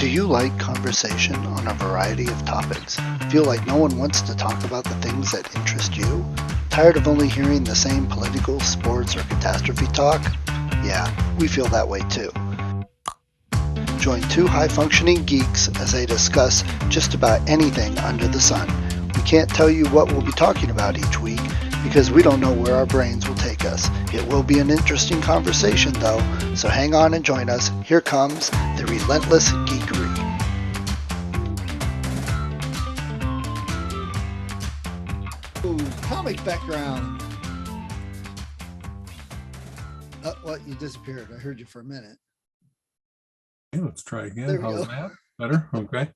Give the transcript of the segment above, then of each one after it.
Do you like conversation on a variety of topics? Feel like no one wants to talk about the things that interest you? Tired of only hearing the same political, sports, or catastrophe talk? Yeah, we feel that way too. Join two high-functioning geeks as they discuss just about anything under the sun. We can't tell you what we'll be talking about each week because we don't know where our brains will take us. It will be an interesting conversation though, so hang on and join us. Here comes the Relentless Geekery. Ooh, comic background. What? You disappeared. I heard you for a minute. Okay, let's try again. There we How's go. that? Better? Okay.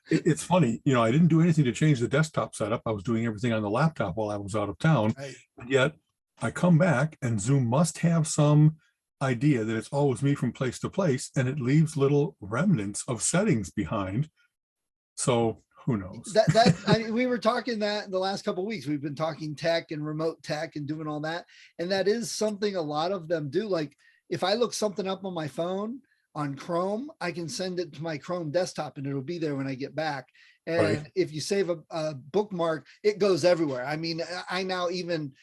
It's funny, I didn't do anything to change the desktop setup. I was doing everything on the laptop while I was out of town. Right. And yet I come back and Zoom must have some idea that it's always me from place to place, and it leaves little remnants of settings behind. So who knows? We were talking that in the last couple of weeks. We've been talking tech and remote tech and doing all that. And that is something a lot of them do. Like if I look something up on my phone on Chrome, I can send it to my Chrome desktop and it'll be there when I get back. And Right. if you save a bookmark, it goes everywhere. I mean, I now even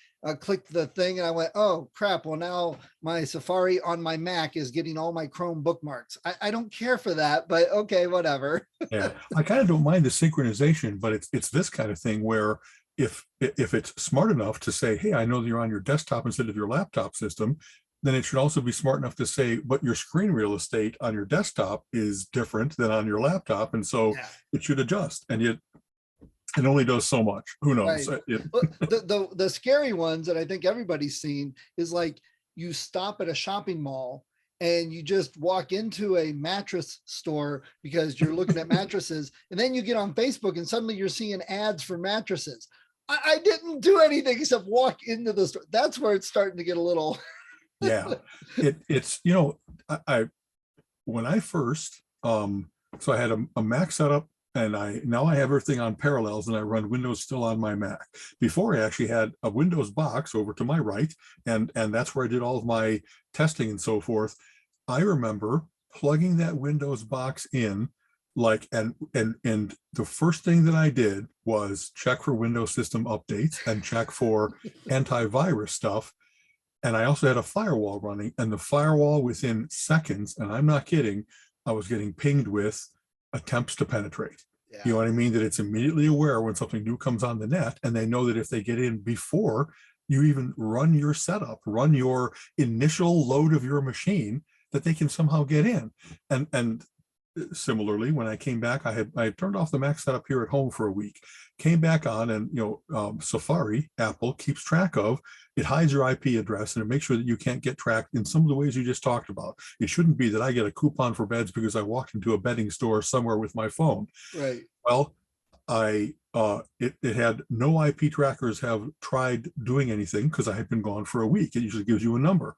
clicked the thing and I went, oh crap. Well, now my Safari on my Mac is getting all my Chrome bookmarks. I don't care for that, but okay, whatever. Yeah, I kind of don't mind the synchronization, but it's this kind of thing where if it's smart enough to say, hey, I know that you're on your desktop instead of your laptop system, then it should also be smart enough to say, but your screen real estate on your desktop is different than on your laptop, and so Yeah. it should adjust. And it only does so much. Who knows? Right. The scary ones that I think everybody's seen is like you stop at a shopping mall and you just walk into a mattress store because you're looking at mattresses, and then you get on Facebook and suddenly you're seeing ads for mattresses. I didn't do anything except walk into the store. That's where it's starting to get a little. Yeah, it's I when I first so I had a Mac setup, and now I have everything on parallels, and I run Windows still on my Mac. Before I actually had a Windows box over to my right, and that's where I did all of my testing and so forth. I remember plugging that Windows box in, like, and the first thing that I did was check for Windows system updates and check for antivirus stuff. And I also had a firewall running, and the firewall within seconds, and I'm not kidding, I was getting pinged with attempts to penetrate. Yeah. You know what I mean? That it's immediately aware when something new comes on the net, and they know that if they get in before you even run your setup, run your initial load of your machine, that they can somehow get in. And similarly, when I came back, I had turned off the Mac setup here at home for a week, came back on, and Safari, Apple keeps track of, it hides your IP address, and it makes sure that you can't get tracked in some of the ways you just talked about. It shouldn't be that I get a coupon for beds because I walked into a bedding store somewhere with my phone. Right. Well, it had no IP trackers have tried doing anything because I had been gone for a week. It usually gives you a number.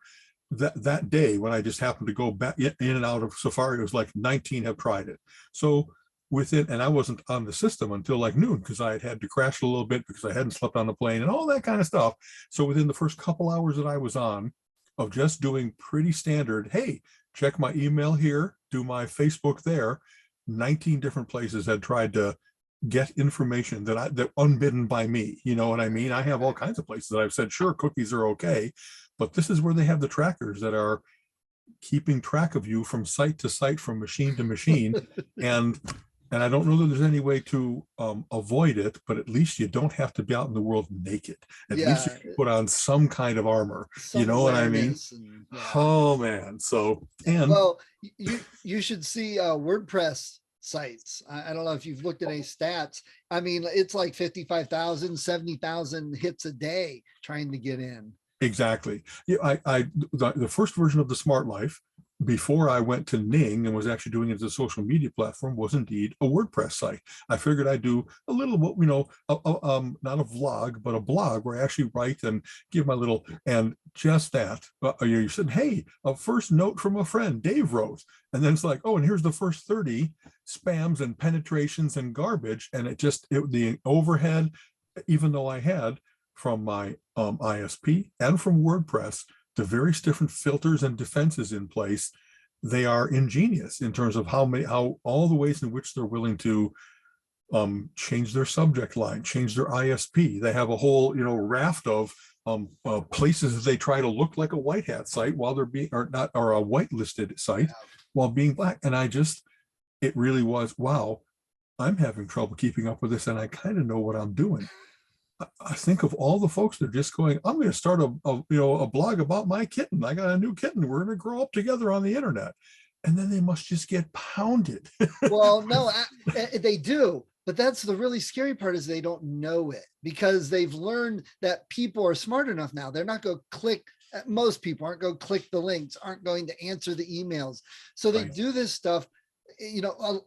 That day when I just happened to go back in and out of Safari, it was like 19 have tried it. So and I wasn't on the system until like noon because I had to crash a little bit because I hadn't slept on the plane and all that kind of stuff. So within the first couple hours that I was on of just doing pretty standard, hey, check my email here, do my Facebook there, 19 different places had tried to get information that unbidden by me. You know what I mean? I have all kinds of places that I've said, sure, cookies are okay, but this is where they have the trackers that are keeping track of you from site to site, from machine to machine. And I don't know that there's any way to avoid it, but at least you don't have to be out in the world naked. At least you can put on some kind of armor. You know what I mean? Oh man. So, and well, you should see WordPress sites. I don't know if you've looked at any stats. I mean, it's like 55,000, 70,000 hits a day trying to get in. Exactly. Yeah, the first version of the Smart Life, before I went to Ning and was actually doing it as a social media platform, was indeed a WordPress site. I figured I'd do a little, not a vlog, but a blog where I actually write and give my little, and just that. You said, hey, a first note from a friend, Dave wrote. And then it's like, oh, and here's the first 30 spams and penetrations and garbage. And the overhead, even though I had from my ISP and from WordPress the various different filters and defenses in place, they are ingenious in terms of how all the ways in which they're willing to change their subject line, change their ISP. They have a whole, raft of places that they try to look like a white hat site while they're being, or not, or a whitelisted site while being black. And it really was, wow, I'm having trouble keeping up with this, and I kind of know what I'm doing. I think of all the folks that are just going, I'm going to start a blog about my kitten. I got a new kitten. We're going to grow up together on the internet. And then they must just get pounded. Well, no, they do. But that's the really scary part, is they don't know it, because they've learned that people are smart enough now. They're not going to click. Most people aren't going to click the links, aren't going to answer the emails. So they do this stuff.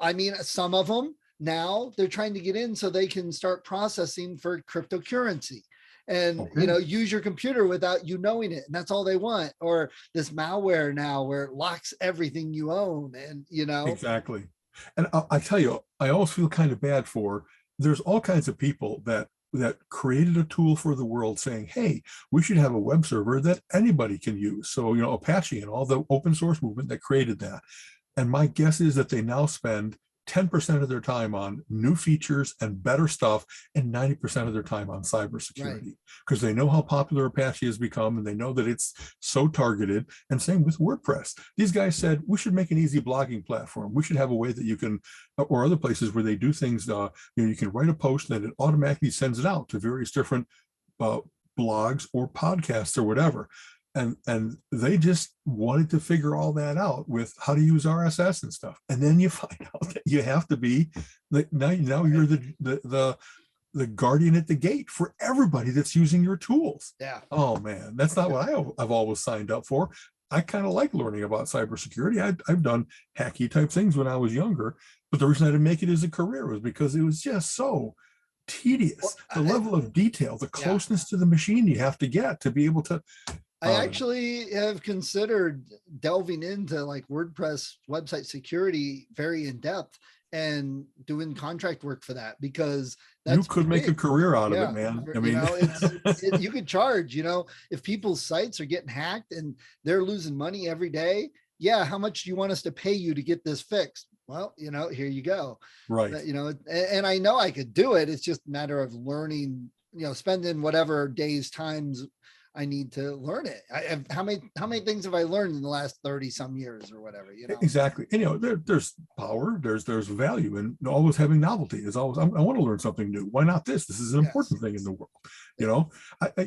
I mean, some of them now they're trying to get in so they can start processing for cryptocurrency and, use your computer without you knowing it. And that's all they want. Or this malware now where it locks everything you own. And, Exactly. And I tell you, I always feel kind of bad there's all kinds of people that created a tool for the world saying, hey, we should have a web server that anybody can use. So, Apache and all the open source movement that created that. And my guess is that they now spend 10% of their time on new features and better stuff, and 90% of their time on cybersecurity, because they know how popular Apache has become, and they know that it's so targeted. And same with WordPress. These guys said, we should make an easy blogging platform. We should have a way that you can, or other places where they do things, you can write a post and it automatically sends it out to various different blogs or podcasts or whatever. And they just wanted to figure all that out with how to use RSS and stuff. And then you find out that you have to be now you're the guardian at the gate for everybody that's using your tools. Yeah. Oh man, that's not what I've always signed up for. I kind of like learning about cybersecurity. I've done hacky type things when I was younger, but the reason I didn't make it as a career was because it was just so tedious. The level of detail, the closeness to the machine you have to get to be able to. I actually have considered delving into like WordPress website security very in depth and doing contract work for that, because you could make a career out of it, man. I mean, you could charge, if people's sites are getting hacked and they're losing money every day. Yeah. How much do you want us to pay you to get this fixed? Well, here you go. Right. And I know I could do it. It's just a matter of learning, spending whatever days times I need to learn it. How many things have I learned in the last 30 some years or whatever, Exactly. And there's power, there's value in always having novelty. Is always, I want to learn something new. Why not this? This is an important thing in the world.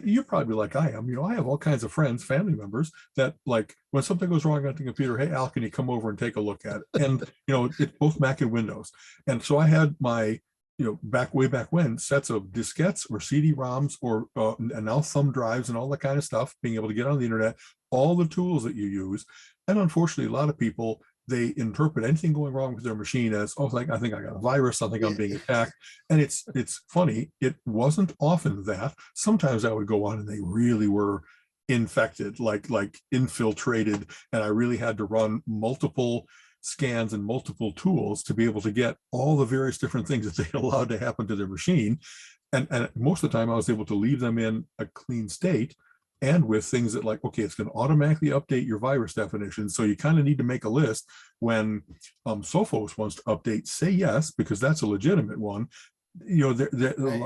You're probably like I am. I have all kinds of friends, family members that, like, when something goes wrong on the computer, hey, Al, can you come over and take a look at it? And it's both Mac and Windows. And so I had my way back when, sets of diskettes or CD-ROMs or and now thumb drives and all that kind of stuff, being able to get on the internet, all the tools that you use. And unfortunately, a lot of people, they interpret anything going wrong with their machine as, oh, like, I think I got a virus, I think I'm being attacked. And it's funny, it wasn't often that. Sometimes I would go on and they really were infected, like infiltrated, and I really had to run multiple scans and multiple tools to be able to get all the various different things that they allowed to happen to their machine. And most of the time I was able to leave them in a clean state, and with things that, like, okay, it's going to automatically update your virus definition. So you kind of need to make a list when Sophos wants to update, say yes, because that's a legitimate one.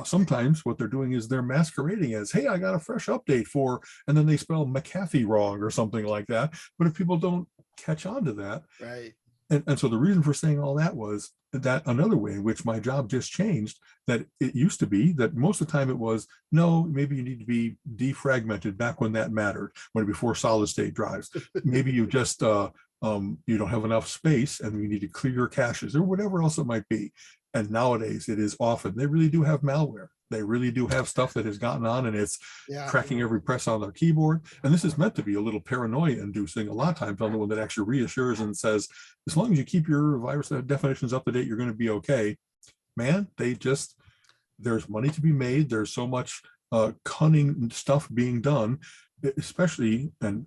Sometimes what they're doing is they're masquerading as, hey, I got a fresh update for, and then they spell McAfee wrong or something like that. But if people don't catch on to that, right. And so the reason for saying all that was that another way in which my job just changed, that it used to be that most of the time it was, no, maybe you need to be defragmented back when that mattered, before solid state drives. Maybe you just, you don't have enough space and you need to clear your caches or whatever else it might be. And nowadays it is often, they really do have malware. They really do have stuff that has gotten on, and it's cracking every press on their keyboard. And this is meant to be a little paranoia inducing. A lot of times I'm the one that actually reassures and says, as long as you keep your virus definitions up to date, you're going to be okay. Man, there's money to be made. There's so much cunning stuff being done, especially, and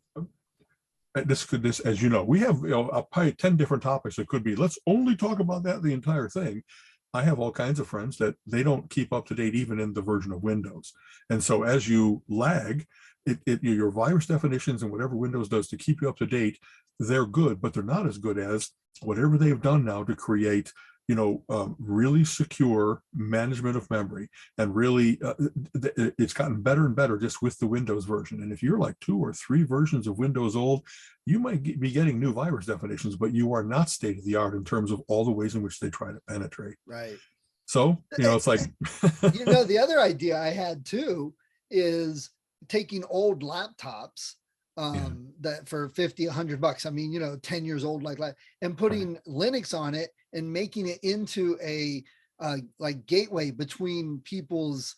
this, as you know, we have probably 10 different topics. It could be, let's only talk about that, the entire thing. I have all kinds of friends that they don't keep up to date even in the version of Windows. And so as you lag, your virus definitions and whatever Windows does to keep you up to date, they're good, but they're not as good as whatever they've done now to create, really secure management of memory. And really, it's gotten better and better just with the Windows version. And if you're like 2 or 3 versions of Windows old, you might be getting new virus definitions, but you are not state of the art in terms of all the ways in which they try to penetrate. Right. So, it's like, The other idea I had too is taking old laptops that for 50, $100, I mean, 10 years old, like that, and putting Linux on it and making it into a like gateway between people's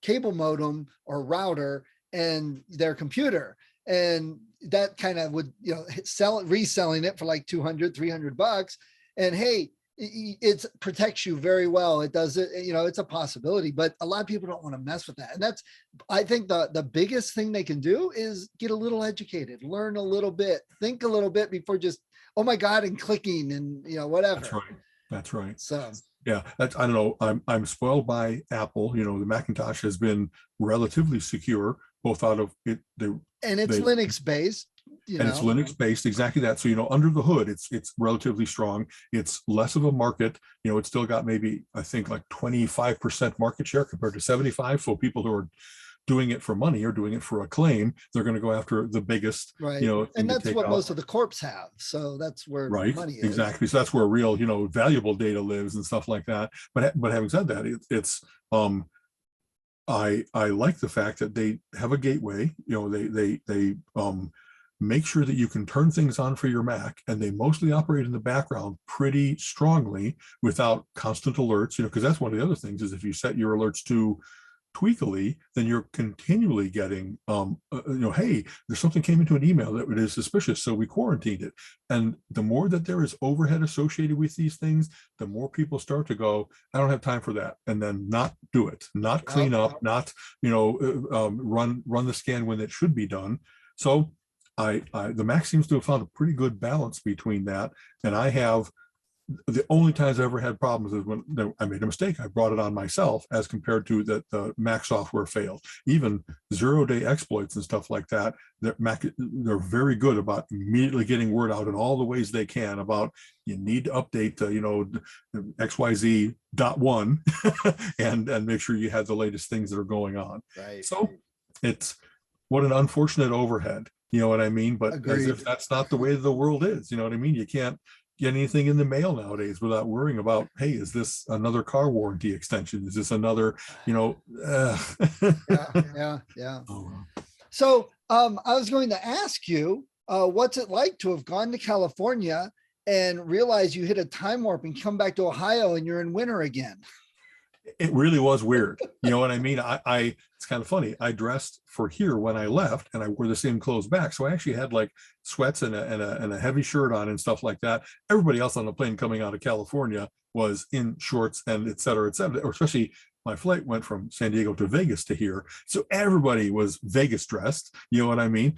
cable modem or router and their computer. And that kind of would, reselling it for like $200, $300. And hey, it protects you very well. It does it, it's a possibility, but a lot of people don't want to mess with that. And that's, I think the biggest thing they can do is get a little educated, learn a little bit, think a little bit before just, oh my God, and clicking and, whatever. That's right. So, yeah, I don't know. I'm spoiled by Apple. The Macintosh has been relatively secure, both out of it. And it's Linux based. It's Linux based, exactly that. So, under the hood, it's relatively strong. It's less of a market. It's still got maybe, I think, like 25% market share compared to 75. So people who are doing it for money or doing it for acclaim, they're going to go after the biggest, right. And that's what most of the corps have. So that's where money is. Exactly. So that's where real, valuable data lives and stuff like that. But having said that, it's I like the fact that they have a gateway. They make sure that you can turn things on for your Mac, and they mostly operate in the background pretty strongly without constant alerts, because that's one of the other things is if you set your alerts to tweakily, then you're continually getting, hey, there's something came into an email that is suspicious, so we quarantined it. And the more that there is overhead associated with these things, the more people start to go, I don't have time for that, and then not do it, not clean up, not, run the scan when it should be done. So the Mac seems to have found a pretty good balance between that. And I have, the only times I ever had problems is when I made a mistake. I brought it on myself as compared to that the Mac software failed. Even 0-day exploits and stuff like that, they're very good about immediately getting word out in all the ways they can about you need to update, XYZ.1 and make sure you have the latest things that are going on. Right. So it's what an unfortunate overhead. You know what I mean? But Agreed. As if that's not the way the world is, you know what I mean? You can't get anything in the mail nowadays without worrying about, hey, is this another car warranty extension? Is this another, Yeah. Oh. So I was going to ask you, what's it like to have gone to California and realize you hit a time warp and come back to Ohio and you're in winter again? It really was weird. You know what I mean? It's kind of funny. I dressed for here when I left and I wore the same clothes back. So I actually had like sweats and a heavy shirt on and stuff like that. Everybody else on the plane coming out of California was in shorts and et cetera, or especially my flight went from San Diego to Vegas to here. So everybody was Vegas dressed, you know what I mean?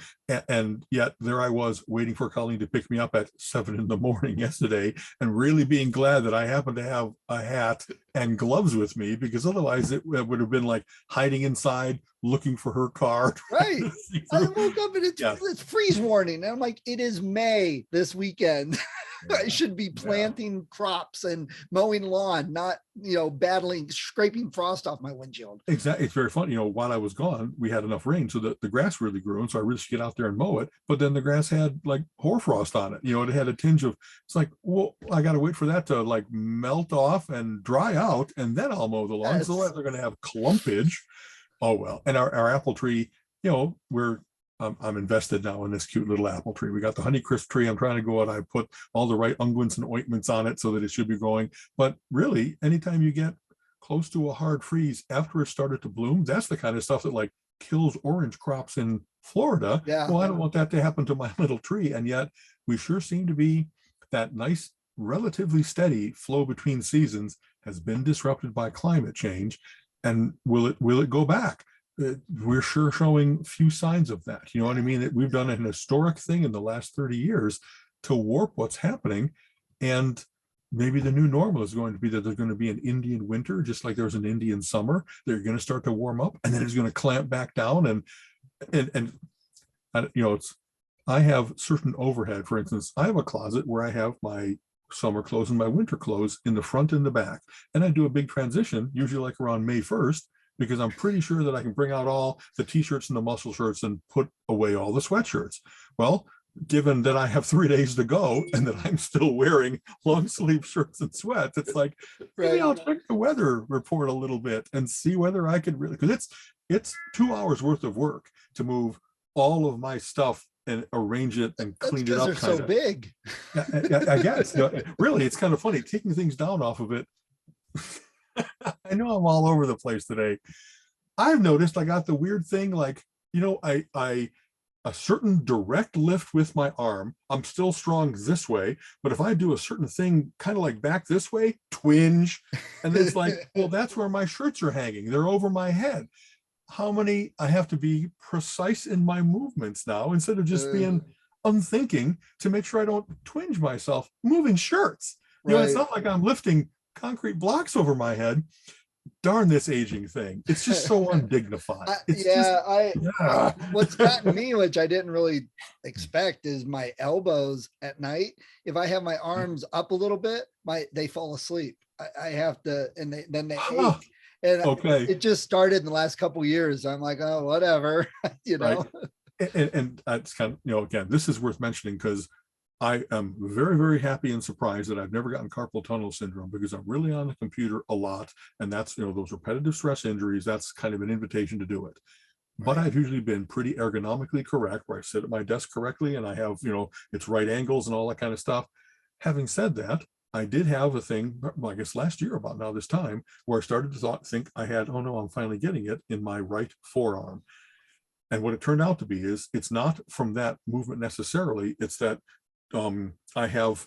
And yet there I was waiting for Colleen to pick me up at 7 a.m. yesterday and really being glad that I happened to have a hat and gloves with me, because otherwise it would have been like hiding inside looking for her car. Right. I woke up and it's freeze warning. And I'm like, it is May this weekend. Yeah. I should be planting crops and mowing lawn, not, scraping frost off my windshield. Exactly. It's very fun. While I was gone, we had enough rain so that the grass really grew. And so I really should get out there and mow it. But then the grass had like hoarfrost on it. It had a tinge of, it's like, well, I got to wait for that to like melt off and dry out. And then I'll mow the lawn. Yes. So they're going to have clumpage. Oh, well. And our apple tree, I'm invested now in this cute little apple tree. We got the Honeycrisp tree. I'm trying to go out. I put all the right unguents and ointments on it so that it should be growing. But really, anytime you get close to a hard freeze after it started to bloom, that's the kind of stuff that like kills orange crops in Florida. Yeah. Well, I don't want that to happen to my little tree. And yet we sure seem to be that nice, relatively steady flow between seasons has been disrupted by climate change. And will it go back? We're sure showing few signs of that. You know what I mean? We've done an historic thing in the last 30 years to warp what's happening. And maybe the new normal is going to be that there's going to be an Indian winter, just like there's an Indian summer. They're going to start to warm up and then it's going to clamp back down. And it's I have certain overhead. For instance, I have a closet where I have my summer clothes and my winter clothes in the front and the back. And I do a big transition, usually like around May 1st, because I'm pretty sure that I can bring out all the t-shirts and the muscle shirts and put away all the sweatshirts. Well, given that I have 3 days to go and that I'm still wearing long sleeve shirts and sweats, it's like, maybe Right. I'll check the weather report a little bit and see whether I could really, because it's 2 hours worth of work to move all of my stuff and arrange it and That's clean it because up. they're so big. I guess, really, it's kind of funny taking things down off of it. I know I'm all over the place today. I've noticed I got the weird thing, like, I a certain direct lift with my arm, I'm still strong this way, but if I do a certain thing kind of like back this way, twinge, and it's like, well, that's where my shirts are hanging. They're over my head. How many I have to be precise in my movements now instead of just being unthinking to make sure I don't twinge myself moving shirts. It's Right. not like I'm lifting concrete blocks over my head. Darn this aging thing. It's just so undignified. It's just, What's gotten me, which I didn't really expect, is my elbows at night. If I have my arms up a little bit, they fall asleep. I have to, and then they ache. And okay. it just started in the last couple of years. I'm like, oh, whatever, Right. And it's kind of, again, this is worth mentioning because I am very, very happy and surprised that I've never gotten carpal tunnel syndrome, because I'm really on the computer a lot. And that's, those repetitive stress injuries, that's kind of an invitation to do it. But I've usually been pretty ergonomically correct, where I sit at my desk correctly and I have, it's right angles and all that kind of stuff. Having said that, I did have a thing, well, I guess last year about now this time, where I started to think I had, oh no, I'm finally getting it in my right forearm. And what it turned out to be is it's not from that movement necessarily. It's that I have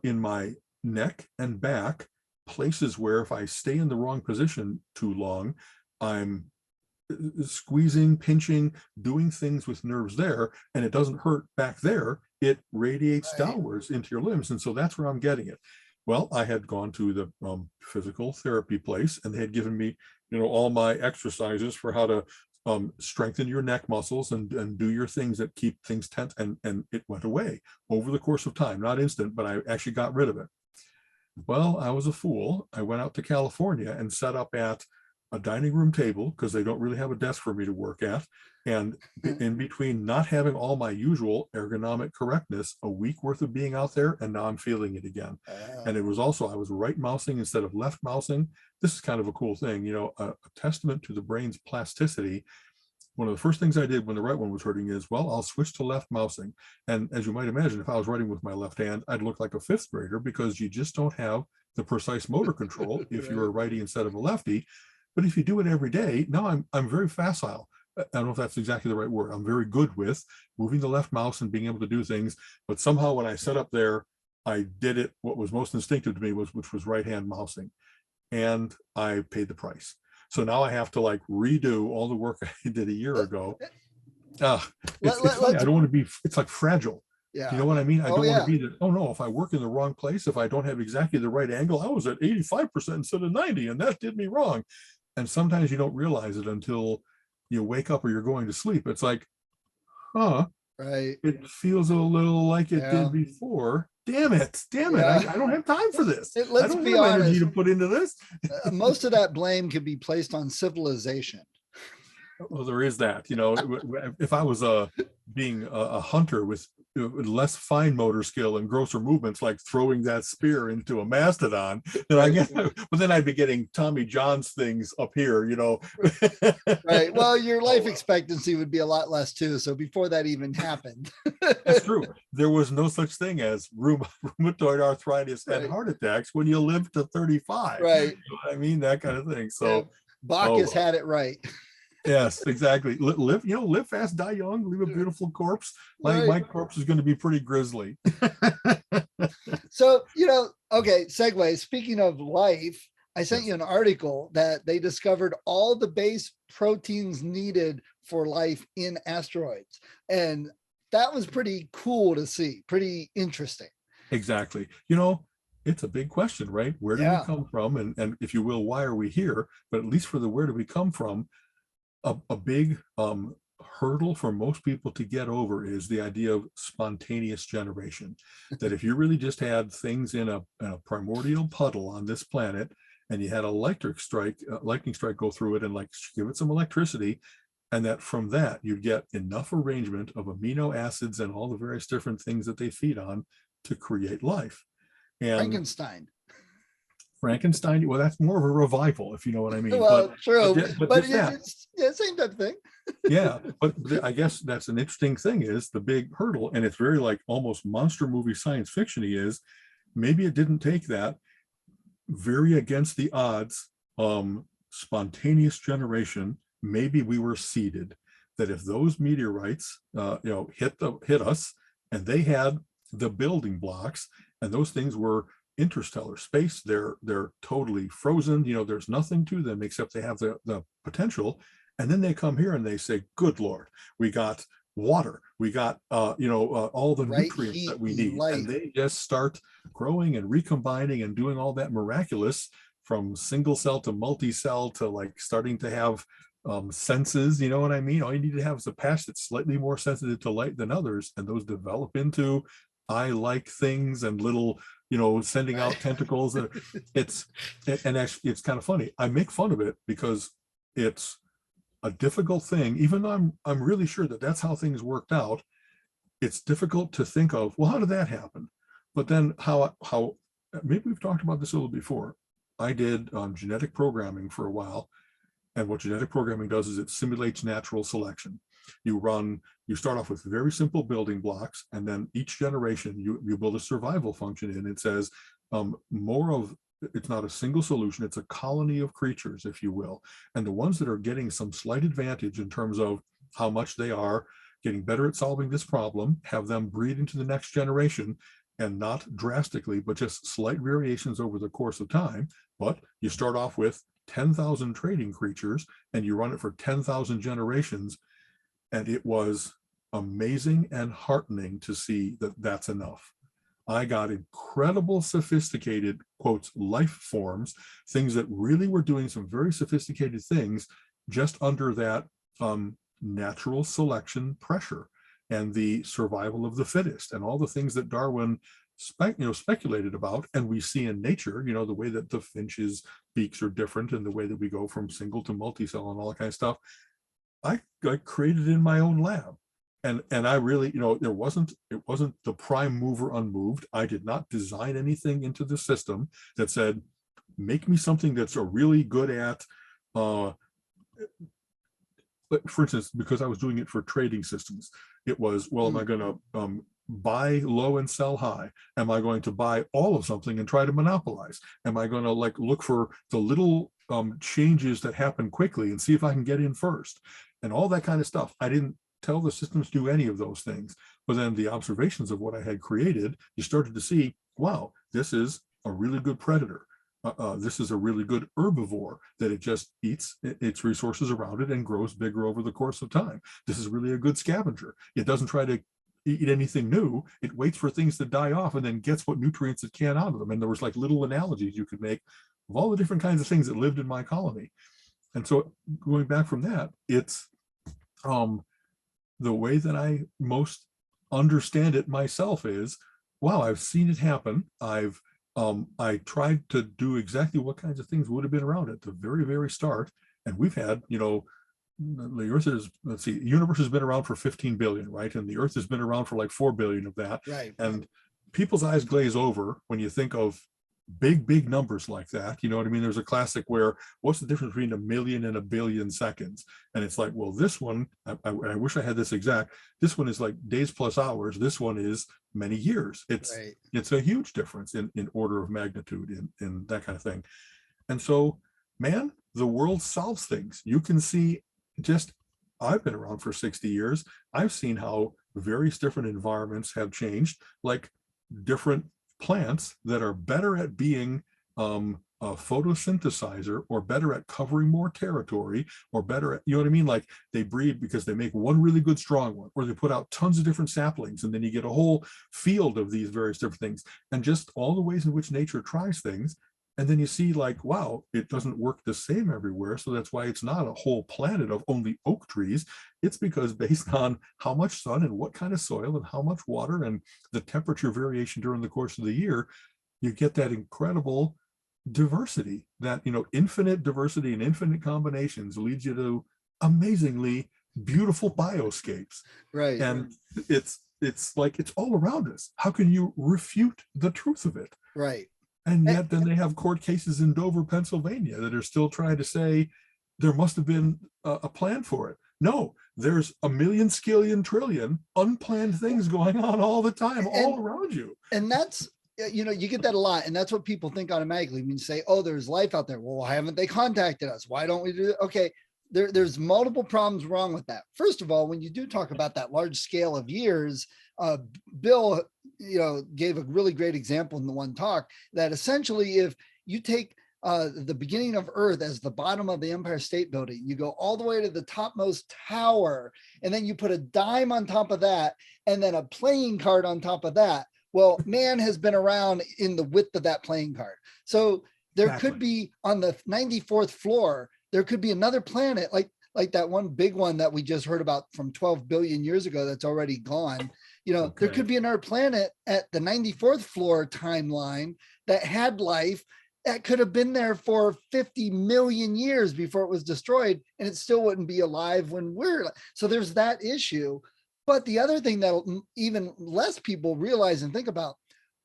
in my neck and back places where if I stay in the wrong position too long, I'm squeezing, pinching, doing things with nerves there, and it doesn't hurt back there. It radiates downwards into your limbs. And so that's where I'm getting it. Well, I had gone to the physical therapy place, and they had given me, all my exercises for how to strengthen your neck muscles and do your things that keep things tense. And it went away over the course of time, not instant, but I actually got rid of it. Well, I was a fool. I went out to California and set up at a dining room table, because they don't really have a desk for me to work at. And in between not having all my usual ergonomic correctness, a week worth of being out there, and now I'm feeling it again. And it was also, I was right mousing instead of left mousing. This is kind of a cool thing, a testament to the brain's plasticity. One of the first things I did when the right one was hurting is, well, I'll switch to left mousing. And as you might imagine, if I was writing with my left hand, I'd look like a fifth grader, because you just don't have the precise motor control if you're a righty instead of a lefty. But if you do it every day, now I'm very facile. I don't know if that's exactly the right word. I'm very good with moving the left mouse and being able to do things. But somehow when I set up there, I did it, what was most instinctive to me which was right hand mousing. And I paid the price. So now I have to like redo all the work I did a year ago. It's funny. I don't want to be, it's like fragile. Yeah. You know what I mean? I don't want to be that, oh no, if I work in the wrong place, if I don't have exactly the right angle, I was at 85% instead of 90, and that did me wrong. And sometimes you don't realize it until you wake up or you're going to sleep. It's like, it feels a little like it did before. Damn it. I don't have time for this. Let's be honest, energy to put into this. Most of that blame can be placed on civilization. Well, there is that, if I was being a hunter with less fine motor skill and grosser movements, like throwing that spear into a mastodon, then I guess, but then I'd be getting Tommy John's things up here, Right. Well, your life expectancy would be a lot less too. So before that even happened. That's true. There was no such thing as rheumatoid arthritis and heart attacks when you live to 35. Right. I mean, that kind of thing. So Bacchus had it right. Yes, exactly. Live fast, die young, leave a beautiful corpse. My corpse is going to be pretty grisly. So, okay, segue. Speaking of life, I sent you an article that they discovered all the base proteins needed for life in asteroids. And that was pretty cool to see, pretty interesting. Exactly. It's a big question, right? Where do we come from? And if you will, why are we here? But at least for the where do we come from, a big hurdle for most people to get over is the idea of spontaneous generation. That if you really just had things in a primordial puddle on this planet, and you had a lightning strike go through it and like give it some electricity, and that from that you'd get enough arrangement of amino acids and all the various different things that they feed on to create life. And Frankenstein, well, that's more of a revival, if you know what I mean. Well, true, but yeah, same type of thing. yeah, but I guess that's an interesting thing, is the big hurdle, and it's very like almost monster movie science fiction-y, is maybe it didn't take that very against the odds spontaneous generation. Maybe we were seeded that if those meteorites hit us, and they had the building blocks, and those things were interstellar space, they're totally frozen, there's nothing to them except they have the potential, and then they come here and they say, good Lord, we got water, we got all the nutrients that we need, and they just start growing and recombining and doing all that miraculous, from single cell to multi-cell to like starting to have senses, you know what I mean? All you need to have is a patch that's slightly more sensitive to light than others, and those develop into eye-like things and little, sending out tentacles. It's actually, it's kind of funny. I make fun of it because it's a difficult thing, even though I'm really sure that that's how things worked out. It's difficult to think of, well, how did that happen? But then how maybe we've talked about this a little before. I did genetic programming for a while, and what genetic programming does is it simulates natural selection. You start off with very simple building blocks, and then each generation you build a survival function in. It says it's not a single solution, it's a colony of creatures, if you will. And the ones that are getting some slight advantage in terms of how much they are getting better at solving this problem, have them breed into the next generation, and not drastically, but just slight variations over the course of time. But you start off with 10,000 trading creatures, and you run it for 10,000 generations. And it was amazing and heartening to see that that's enough. I got incredible sophisticated, quotes, life forms, things that really were doing some very sophisticated things just under that natural selection pressure and the survival of the fittest and all the things that Darwin speculated about, and we see in nature, the way that the finch's beaks are different and the way that we go from single to multi-cell and all that kind of stuff. I created in my own lab. And I really, it wasn't the prime mover unmoved. I did not design anything into the system that said, make me something that's a really good at, for instance, because I was doing it for trading systems, it was, well, am I going to buy low and sell high? Am I going to buy all of something and try to monopolize? Am I going to look for the little changes that happen quickly and see if I can get in first? And all that kind of stuff. I didn't tell the systems to do any of those things. But then the observations of what I had created, you started to see, wow, this is a really good predator. This is a really good herbivore, that it just eats its resources around it and grows bigger over the course of time. This is really a good scavenger. It doesn't try to eat anything new. It waits for things to die off and then gets what nutrients it can out of them. And there was like little analogies you could make of all the different kinds of things that lived in my colony. And so going back from that, it's the way that I most understand it myself is, wow, I've seen it happen. I tried to do exactly what kinds of things would have been around at the very, very start. And we've had, the Earth is, the universe has been around for 15 billion, right? And the Earth has been around for like 4 billion of that. Right. And people's eyes glaze over when you think of big numbers like that. You know what I mean? There's a classic where, what's the difference between 1 million and 1 billion seconds? And it's like, well, this one, I wish I had this exact, this one is like days plus hours. This one is many years. It's a huge difference in order of magnitude in that kind of thing. And so, man, the world solves things. You can see, I've been around for 60 years. I've seen how various different environments have changed, like different plants that are better at being a photosynthesizer, or better at covering more territory, or better at, like they breed because they make one really good strong one, or they put out tons of different saplings, and then you get a whole field of these various different things, and just all the ways in which nature tries things. And then you see like, wow, it doesn't work the same everywhere. So that's why it's not a whole planet of only oak trees. It's because based on how much sun and what kind of soil and how much water and the temperature variation during the course of the year, you get that incredible diversity, that, infinite diversity and infinite combinations leads you to amazingly beautiful bioscapes. Right. And it's like, it's all around us. How can you refute the truth of it? Right. And Eh, yet then they have court cases in Dover, Pennsylvania that are still trying to say there must have been a plan for it. No, there's a million, skillion, trillion unplanned things going on all the time, all around you. And that's, you get that a lot. And that's what people think automatically when you say, oh, there's life out there. Well, why haven't they contacted us? Why don't we do it? Okay. There's multiple problems wrong with that. First of all, when you do talk about that large scale of years, Bill, gave a really great example in the one talk that essentially if you take the beginning of Earth as the bottom of the Empire State Building, you go all the way to the topmost tower, and then you put a dime on top of that, and then a playing card on top of that. Well, man has been around in the width of that playing card. So there could be on the 94th floor, there could be another planet like that one big one that we just heard about from 12 billion years ago that's already gone. There could be another planet at the 94th floor timeline that had life that could have been there for 50 million years before it was destroyed, and it still wouldn't be alive when so there's that issue. But the other thing that even less people realize and think about,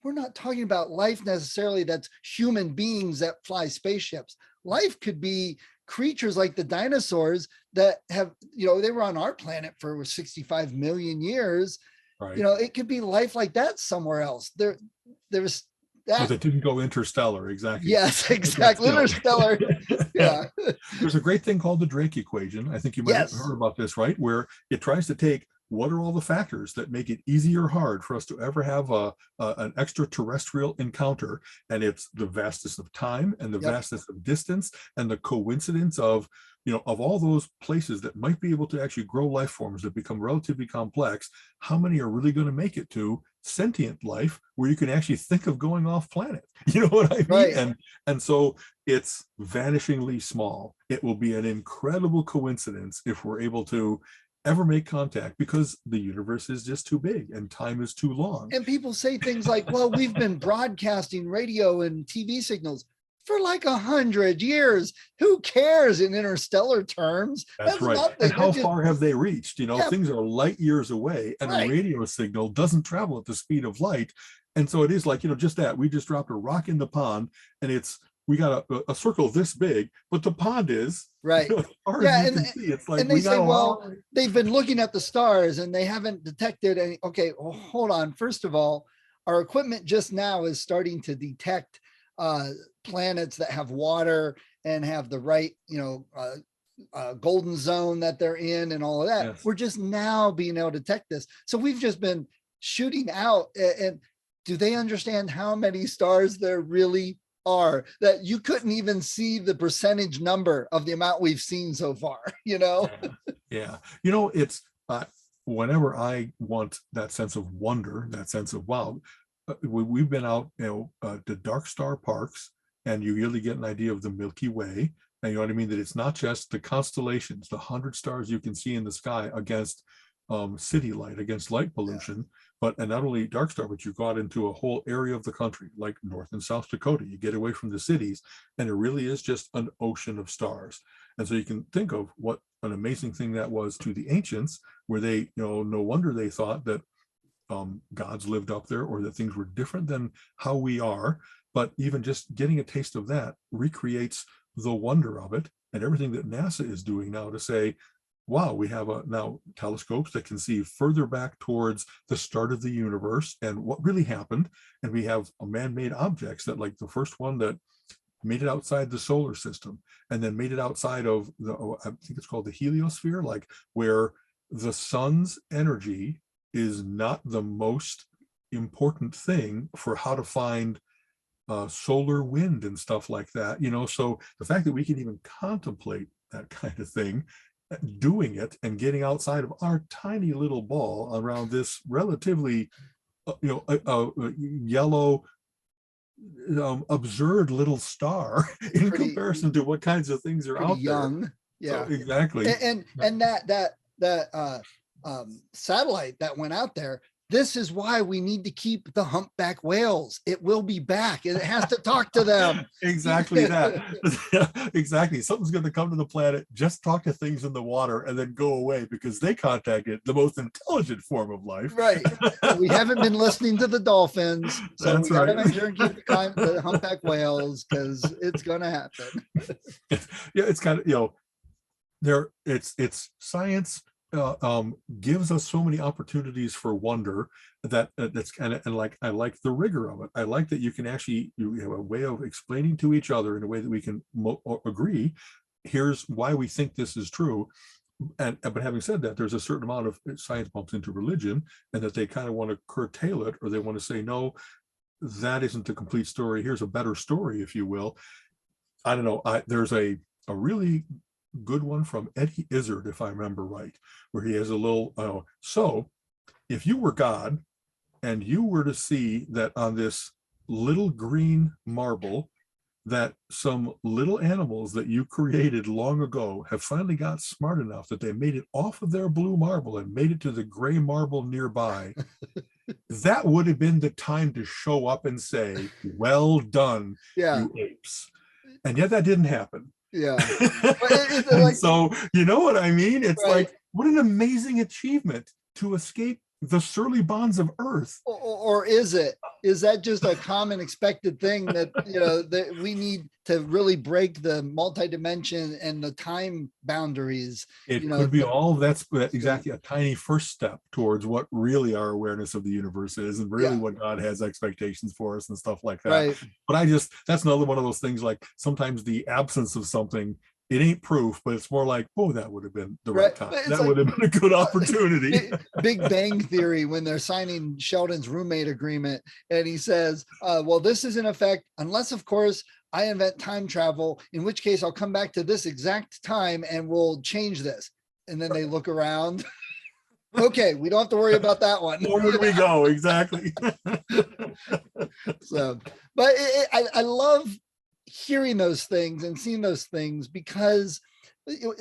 we're not talking about life necessarily that's human beings that fly spaceships. Life could be creatures like the dinosaurs that have, they were on our planet for 65 million years. Right. It could be life like that somewhere else. There's that. But it didn't go interstellar. Exactly. Yes, exactly. Interstellar. Yeah. There's a great thing called the Drake equation. I think you might have heard about this, right? Where it tries to take what are all the factors that make it easy or hard for us to ever have an extraterrestrial encounter. And it's the vastness of time and the vastness of distance and the coincidence of all those places that might be able to actually grow life forms that become relatively complex. How many are really going to make it to sentient life where you can actually think of going off planet? You know what I mean? Right. And so it's vanishingly small. It will be an incredible coincidence if we're able to ever make contact, because the universe is just too big and time is too long. And people say things like, well, we've been broadcasting radio and TV signals for like 100 years. Who cares in interstellar terms? That's right. Nothing. And how far have they reached? Things are light years away, and a radio signal doesn't travel at the speed of light. And so it is like, just that we just dropped a rock in the pond, and we got a circle this big, but the pond is right. It's like, and they say, well, they've been looking at the stars and they haven't detected any. Okay, well, hold on. First of all, our equipment just now is starting to detect planets that have water and have the right, golden zone that they're in and all of that. Yes. We're just now being able to detect this. So we've just been shooting out. And do they understand how many stars there really are, that you couldn't even see the percentage number of the amount we've seen so far? Yeah. It's whenever I want that sense of wonder, that sense of wow, we've been out to dark star parks, and you really get an idea of the Milky Way. And you know what I mean, that it's not just the constellations, the 100 stars you can see in the sky against city light, against light pollution, and not only dark star, but you got into a whole area of the country like North and South Dakota. You get away from the cities, and it really is just an ocean of stars. And so you can think of what an amazing thing that was to the ancients, where they, no wonder they thought that gods lived up there, or that things were different than how we are. But even just getting a taste of that recreates the wonder of it, and everything that NASA is doing now to say, wow, we have now telescopes that can see further back towards the start of the universe and what really happened. And we have man-made objects that, like the first one that made it outside the solar system, and then made it outside of I think it's called the heliosphere, like where the sun's energy is not the most important thing for how to find solar wind and stuff like that. So the fact that we can even contemplate that kind of thing, doing it and getting outside of our tiny little ball around this relatively yellow absurd little star in Pretty comparison to what kinds of things are pretty out there. young. So Yeah. exactly. And that satellite that went out there, this is why we need to keep the humpback whales. It will be back and it has to talk to them. Exactly that. Exactly. Something's going to come to the planet, just talk to things in the water, and then go away because they contacted the most intelligent form of life. Right. We haven't been listening to the dolphins, so That's we got to right. make sure and keep the humpback whales because it's going to happen. Yeah, it's kind of, there it's science gives us so many opportunities for wonder that that's kind of, and like I like the rigor of it. I like that you can actually, you have a way of explaining to each other in a way that we can agree, here's why we think this is true. And but having said that, there's a certain amount of science bumps into religion, and that they kind of want to curtail it, or they want to say, no, that isn't the complete story, here's a better story, if you will. I don't know, there's a really good one from Eddie Izzard, if I remember right, where he has a little, so if you were God and you were to see that on this little green marble that some little animals that you created long ago have finally got smart enough that they made it off of their blue marble and made it to the gray marble nearby, that would have been the time to show up and say, well done, Yeah. you apes. And yet that didn't happen. Yeah. And so, you know what I mean? It's right. like, what an amazing achievement to escape the surly bonds of Earth. Or is that just a common expected thing that, that we need to really break the multi-dimension and the time boundaries? It could be all that's exactly a tiny first step towards what really our awareness of the universe is, and really what God has expectations for us and stuff like that. Right. But that's another one of those things, like sometimes the absence of something, it ain't proof, but it's more like, oh, that would have been the right time. That would have been a good opportunity. Big Bang Theory, when they're signing Sheldon's roommate agreement, and he says, well, this is in effect, unless, of course, I invent time travel, in which case I'll come back to this exact time and we'll change this. And then they look around. Okay, we don't have to worry about that one. Where do we go? Exactly. So, but I love hearing those things and seeing those things, because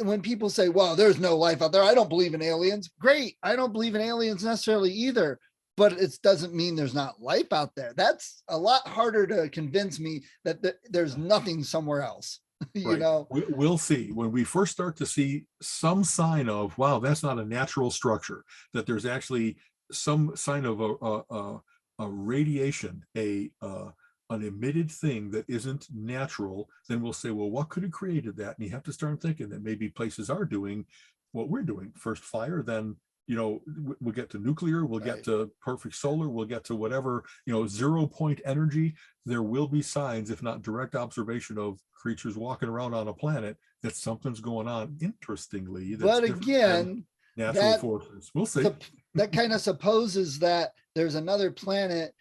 when people say, well, there's no life out there, I don't believe in aliens. Great. I don't believe in aliens necessarily either, but it doesn't mean there's not life out there. That's a lot harder to convince me that there's nothing somewhere else. You know, we'll see when we first start to see some sign of, wow, that's not a natural structure, that there's actually some sign of a radiation, an emitted thing that isn't natural. Then we'll say, well, what could have created that? And you have to start thinking that maybe places are doing what we're doing. First fire, then we'll get to nuclear, we'll get to perfect solar, we'll get to whatever, 0 point energy. There will be signs, if not direct observation, of creatures walking around on a planet, that something's going on, interestingly. But again, natural forces. We'll see. That kind of supposes that there's another planet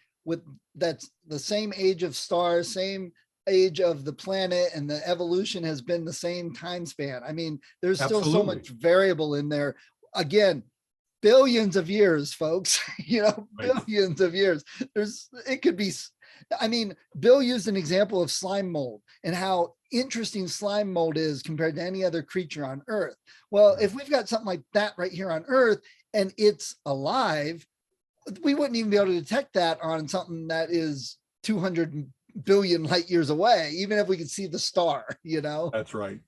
that's the same age of stars, same age of the planet, and the evolution has been the same time span. I mean, there's still so much variable in there. Again, billions of years, folks, billions of years. It could be, I mean, Bill used an example of slime mold and how interesting slime mold is compared to any other creature on Earth. Well, if we've got something like that right here on Earth and it's alive, we wouldn't even be able to detect that on something that is 200 billion light years away, even if we could see the star, That's right.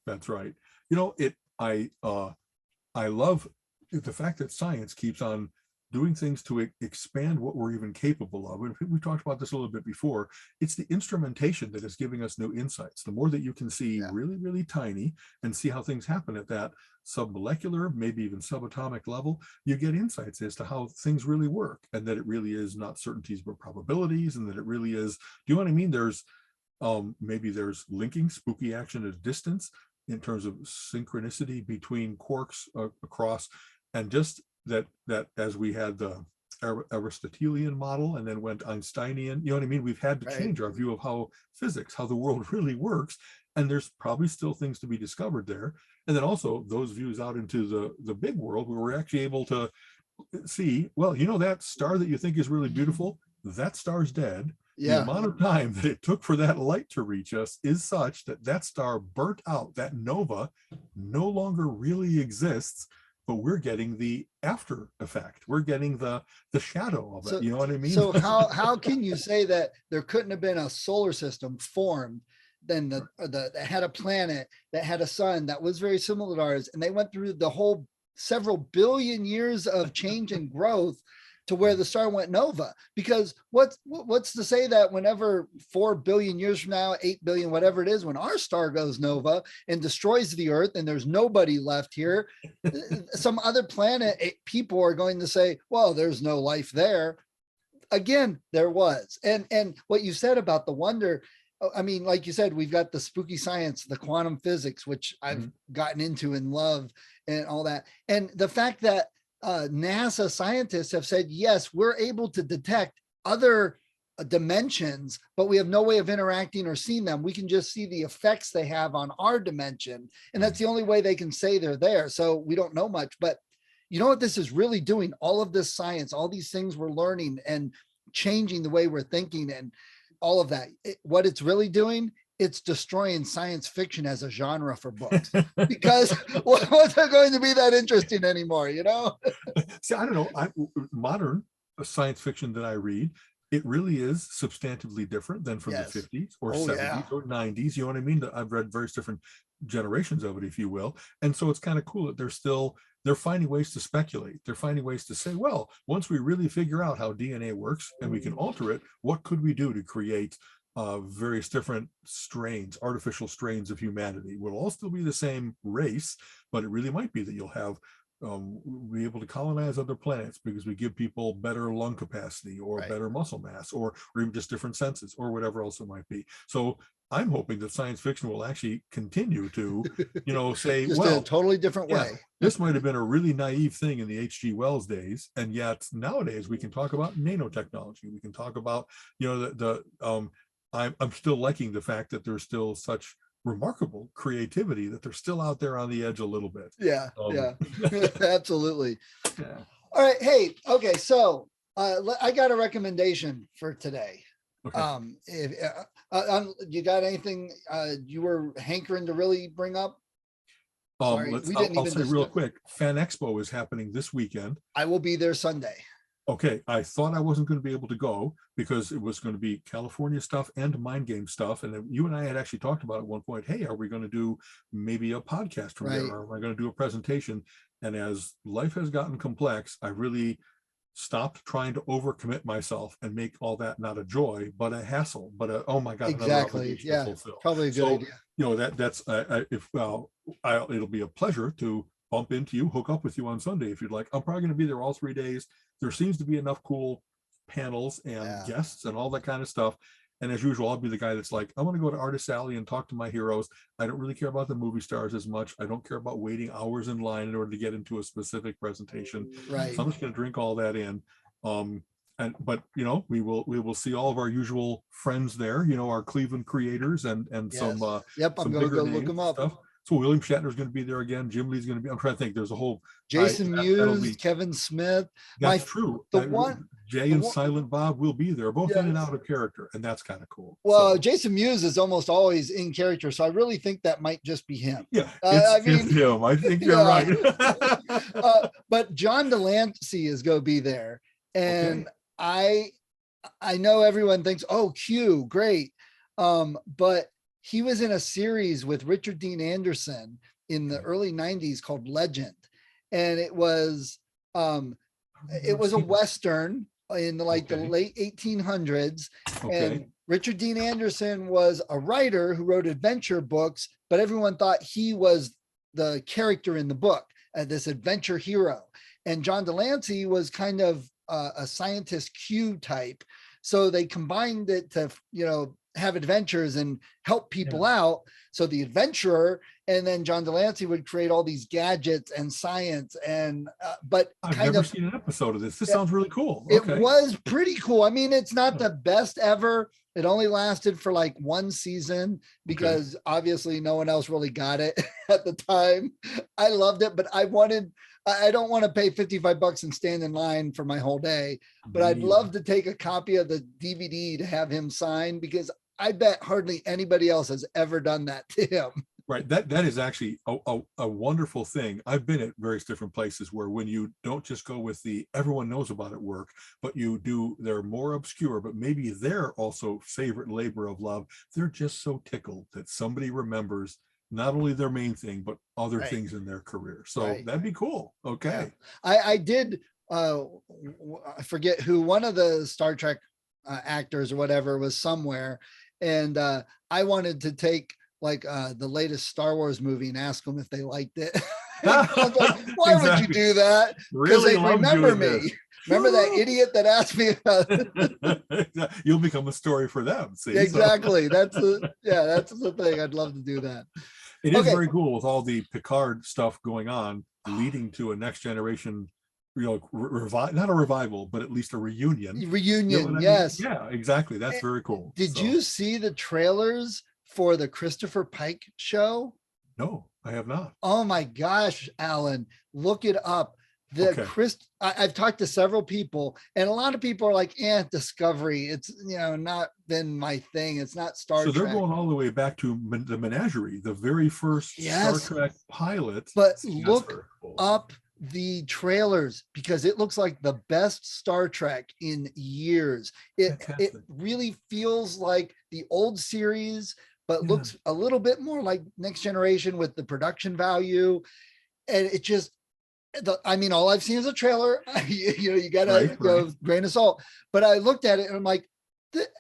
I love the fact that science keeps on doing things to expand what we're even capable of. And we talked about this a little bit before. It's the instrumentation that is giving us new insights. The more that you can see really, really tiny and see how things happen at that submolecular, maybe even subatomic level, you get insights as to how things really work, and that it really is not certainties but probabilities, and that it really is, do you know what I mean? There's maybe there's linking spooky action at a distance in terms of synchronicity between quarks across, and just that as we had the Aristotelian model and then went Einsteinian, you know what I mean? We've had to change our view of how the world really works, and there's probably still things to be discovered there. And then also those views out into the big world, where we're actually able to see, well, that star that you think is really beautiful, that star's dead. The amount of time that it took for that light to reach us is such that that star burnt out. That nova no longer really exists, but we're getting the after effect. We're getting the shadow of it. You know what I mean? So how can you say that there couldn't have been a solar system formed then that had a planet that had a sun that was very similar to ours, and they went through the whole several billion years of change and growth to where the star went nova? Because what's to say that whenever 4 billion years from now, 8 billion, whatever it is, when our star goes nova and destroys the earth and there's nobody left here, some other planet, people are going to say, well, there's no life there. Again, there was. And what you said about the wonder, I mean, like you said, we've got the spooky science, the quantum physics, which I've gotten into and love and all that. And the fact that NASA scientists have said, yes, we're able to detect other dimensions, but we have no way of interacting or seeing them. We can just see the effects they have on our dimension. And that's the only way they can say they're there. So we don't know much, but you know what this is really doing? All of this science, all these things we're learning and changing the way we're thinking and all of that. What it's really doing, it's destroying science fiction as a genre for books, because what's going to be that interesting anymore, you know? See, I don't know. Modern science fiction that I read, it really is substantively different than from the 50s or 70s or 90s. You know what I mean? I've read various different generations of it, if you will. And so it's kind of cool that they're finding ways to speculate. They're finding ways to say, well, once we really figure out how DNA works and we can alter it, what could we do to create various different strains, artificial strains of humanity? We'll all still be the same race, but it really might be that you'll have be able to colonize other planets because we give people better lung capacity or better muscle mass or even just different senses or whatever else it might be. So I'm hoping that science fiction will actually continue to, say, just well, in a totally different way. This might have been a really naive thing in the H.G. Wells days, and yet nowadays we can talk about nanotechnology. We can talk about, I'm still liking the fact that there's still such remarkable creativity that they're still out there on the edge a little bit. Yeah, absolutely. Yeah. All right, hey, okay, so I got a recommendation for today. Okay. If you got anything you were hankering to really bring up? Sorry, I'll say real quick, Fan Expo is happening this weekend. I will be there Sunday. Okay, I thought I wasn't going to be able to go because it was going to be California stuff and mind game stuff. And you and I had actually talked about at one point, hey, are we going to do maybe a podcast from there? Or am I going to do a presentation? And as life has gotten complex, I really stopped trying to overcommit myself and make all that not a joy, but a hassle, but oh my God, exactly. Yeah, probably a good idea. That's it'll be a pleasure to bump into you, hook up with you on Sunday if you'd like. I'm probably going to be there all 3 days. There seems to be enough cool panels and guests and all that kind of stuff. And as usual, I'll be the guy that's like, I want to go to Artist Alley and talk to my heroes. I don't really care about the movie stars as much. I don't care about waiting hours in line in order to get into a specific presentation. Right. So I'm just going to drink all that in. But we will see all of our usual friends there, our Cleveland creators and some I'm going to go look them up. Stuff. So William Shatner's going to be there again. Jim Lee's going to be. I'm trying to think. There's a whole Jason Mewes, Kevin Smith. That's true. Jay and Silent Bob will be there, both in and out of character, and that's kind of cool. Well, Jason Mewes is almost always in character, so I really think that might just be him. Yeah, it's him. I think you're right. But John Delancey is going to be there, and I know everyone thinks, oh, Q, great, but he was in a series with Richard Dean Anderson in the early 90s called Legend. And it was a Western in the late 1800s. And Richard Dean Anderson was a writer who wrote adventure books, but everyone thought he was the character in the book, this adventure hero. And John Delancey was kind of a scientist Q type. So they combined it to, have adventures and help people out. So the adventurer, and then John Delancey would create all these gadgets and science and but I've never seen an episode of this. This sounds really cool. It was pretty cool. I mean, it's not the best ever. It only lasted for like 1 season because obviously no one else really got it at the time. I loved it, but I wanted I don't want to pay $55 and stand in line for my whole day, but Me I'd neither. love to take a copy of the DVD to have him sign, because I bet hardly anybody else has ever done that to him. Right. That is actually a wonderful thing. I've been at various different places where when you don't just go with the everyone knows about it work, but you do, they're more obscure, but maybe they're also favorite labor of love. They're just so tickled that somebody remembers not only their main thing, but other Right. things in their career. So Right. that'd be cool. Yeah. Okay. I did, I forget who, one of the Star Trek actors or whatever was somewhere. And I wanted to take like the latest Star Wars movie and ask them if they liked it. I was like, why would you Exactly. do that? Because Really they love remember doing me. this. Remember that idiot that asked me about it? You'll become a story for them. See, Exactly. That's the thing. I'd love to do that. it is Okay. very cool with all the Picard stuff going on, leading to a next generation, not a revival, but at least a reunion. You know Reunion. what I mean? Yes. Yeah, exactly. That's very cool. Did So, you see the trailers for the Christopher Pike show? No, I have not. Oh my gosh, Alan, look it up. Okay. I've talked to several people, and a lot of people are like, Discovery, it's not been my thing. It's not Star So they're Trek. going all the way back to the Menagerie, the very first Yes. Star Trek pilot. But See, that's look very cool. up the trailers, because it looks like the best Star Trek in years. It Fantastic. really feels like the old series, but Yeah. looks a little bit more like Next Generation with the production value. And it just, all I've seen is a trailer. You gotta Right. grain of salt. But I looked at it and I'm like,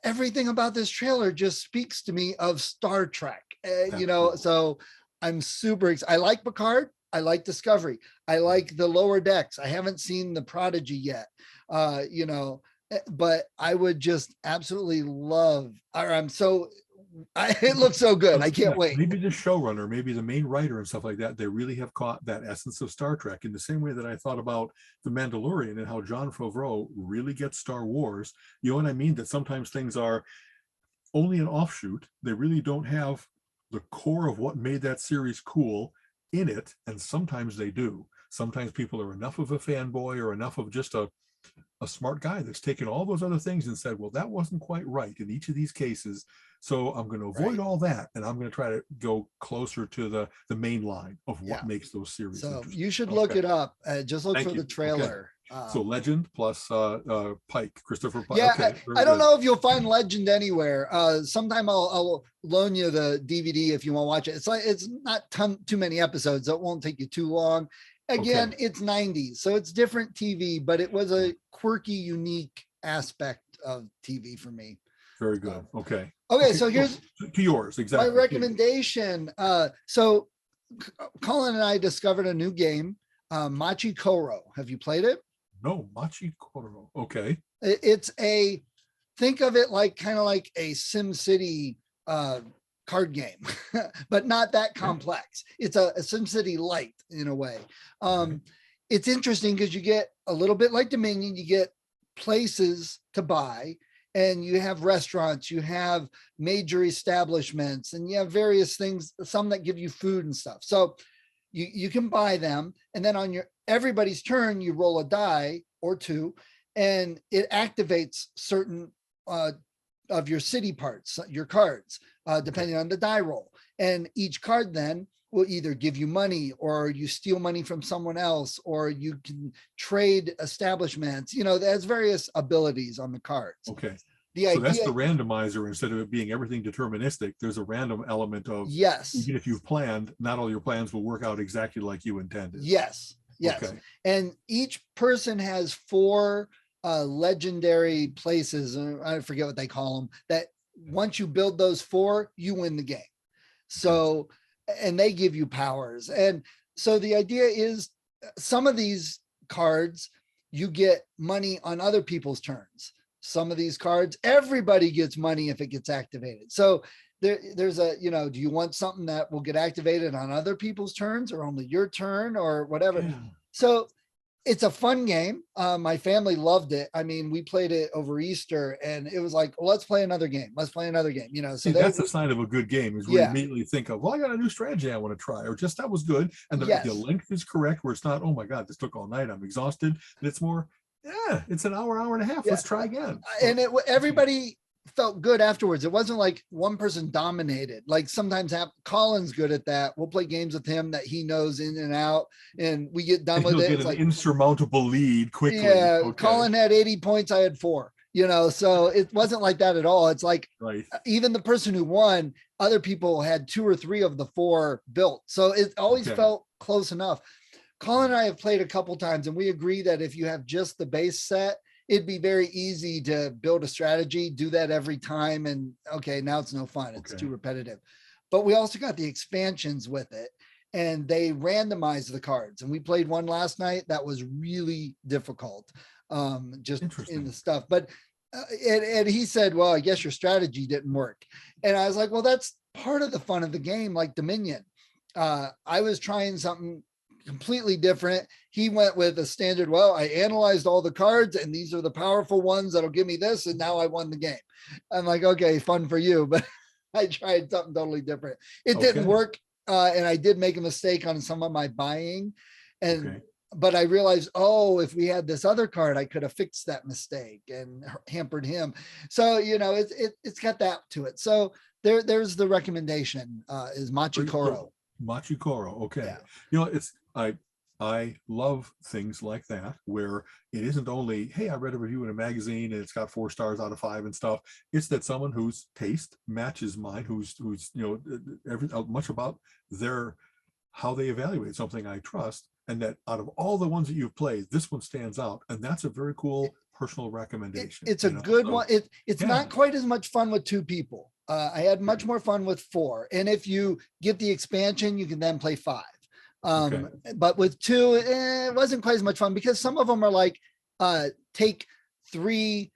everything about this trailer just speaks to me of Star Trek. Absolutely. So I'm super excited. I like Picard. I like Discovery. I like the lower decks. I haven't seen the Prodigy yet. But I would just absolutely love, it looks so good. I can't wait. Maybe the showrunner, maybe the main writer and stuff like that, they really have caught that essence of Star Trek in the same way that I thought about The Mandalorian and how Jon Favreau really gets Star Wars. You know what I mean? That sometimes things are only an offshoot. They really don't have the core of what made that series cool in it. And sometimes they do. Sometimes people are enough of a fanboy or enough of just a smart guy that's taken all those other things and said, well, that wasn't quite right in each of these cases. So I'm going to avoid all that. And I'm going to try to go closer to the main line of what makes those series. So you should look it up. Just look Thank for you. the trailer. So Legend plus Pike, Christopher Pike. Yeah, Okay, I don't know if you'll find Legend anywhere. Sometime I'll loan you the DVD if you want to watch it. It's not too many episodes, so it won't take you too long. Again, it's 90s, so it's different TV, but it was a quirky, unique aspect of TV for me. Very good. Okay. So here's to yours. Exactly. my recommendation. So Colin and I discovered a new game, Machi Koro. Have you played it? No, Machi Koro. Okay. It's think of it like kind of like a SimCity card game, but not that complex. It's a SimCity light in a way. It's interesting because you get a little bit like Dominion, you get places to buy, and you have restaurants, you have major establishments, and you have various things, some that give you food and stuff. So you can buy them, and then on everybody's turn, you roll a die or two, and it activates certain of your city parts, your cards, depending on the die roll. And each card then will either give you money, or you steal money from someone else, or you can trade establishments. There's various abilities on the cards. Okay. So that's the randomizer. Instead of it being everything deterministic, there's a random element of, yes, even if you've planned, not all your plans will work out exactly like you intended. Yes. Okay. And each person has 4 legendary places, I forget what they call them, that once you build those 4, you win the game. So, and they give you powers. And so the idea is some of these cards, you get money on other people's turns. Some of these cards, everybody gets money if it gets activated. So there's a, do you want something that will get activated on other people's turns or only your turn or whatever? Yeah. So It's a fun game. My family loved it. I mean, we played it over Easter, and it was like, well, let's play another game. Let's play another game. You know, so See, that's a sign of a good game is where you yeah, immediately think of, well, I got a new strategy I want to try, or just that was good. And the yes, length is correct, where it's not, oh my God, this took all night, I'm exhausted. And it's more, yeah, it's an hour and a half. yeah. Let's try again. And everybody felt good afterwards. It wasn't like one person dominated. Like sometimes Colin's good at that. We'll play games with him that he knows in and out, and we get done And with he'll it. get It's an like, insurmountable lead quickly. yeah, Okay, Colin had 80 points. I had 4, you know, so it wasn't like that at all. It's like right. even the person who won, other people had 2 or 3 of the 4 built. So it always Okay. felt close enough. Colin and I have played a couple times, and we agree that if you have just the base set, it'd be very easy to build a strategy, do that every time. And okay, now it's no fun. It's Okay. too repetitive. But we also got the expansions with it, and they randomized the cards. And we played one last night that was really difficult, just in Interesting. the stuff. But and he said, well, I guess your strategy didn't work. And I was like, well, that's part of the fun of the game, like Dominion. I was trying something completely different. He went with a standard, well, I analyzed all the cards and these are the powerful ones that'll give me this, and now I won the game. I'm like, okay, fun for you, but I tried something totally different. It didn't Okay. work, and I did make a mistake on some of my buying, and Okay. but I realized, oh, if we had this other card, I could have fixed that mistake and hampered him. So you know, it's got that to it. So there's the recommendation, is Machikoro. Machikoro. Okay. Yeah. You know, I love things like that where it isn't only, hey, I read a review in a magazine and it's got 4 stars out of 5 and stuff. It's that someone whose taste matches mine, who's you know, much about their how they evaluate something I trust, and that out of all the ones that you've played, this one stands out, and that's a very cool personal recommendation. It's a good one. It's yeah. not quite as much fun with 2 people. I had much more fun with 4. And if you get the expansion, you can then play 5. Okay. But with 2, it wasn't quite as much fun because some of them are like, take 3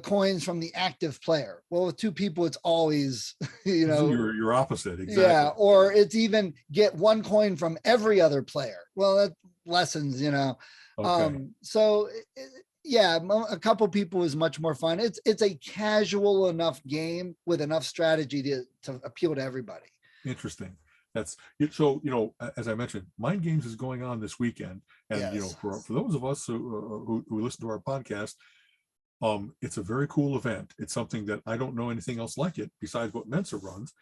coins from the active player. Well, with 2 people, it's always, you know, you're opposite. Exactly. yeah, or it's even get 1 coin from every other player. Well, that lessons, you know. Okay. So yeah, a couple people is much more fun. It's a casual enough game with enough strategy to appeal to everybody. Interesting. That's so, you know, as I mentioned, Mind Games is going on this weekend, and Yes. you know, for those of us who listen to our podcast, it's a very cool event. It's something that I don't know anything else like it besides what Mensa runs.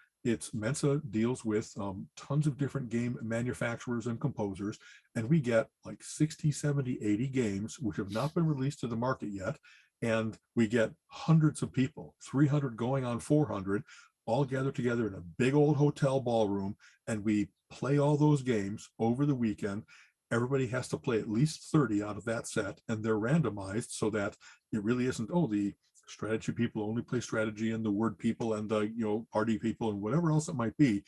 Mensa deals with tons of different game manufacturers and composers, and we get like 60, 70, 80 games which have not been released to the market yet, and we get hundreds of people, 300 going on 400, all gathered together in a big old hotel ballroom, and we play all those games over the weekend. Everybody has to play at least 30 out of that set, and they're randomized so that it really isn't, oh, the strategy people only play strategy and the word people and the, you know, party people and whatever else it might be.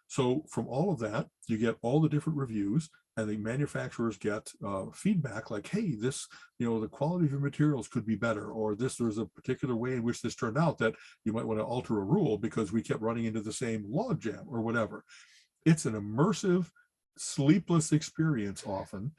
So from all of that, you get all the different reviews, and the manufacturers get feedback like, hey, this, you know, the quality of your materials could be better, or there's a particular way in which this turned out that you might want to alter a rule because we kept running into the same log jam or whatever. It's an immersive, sleepless experience often,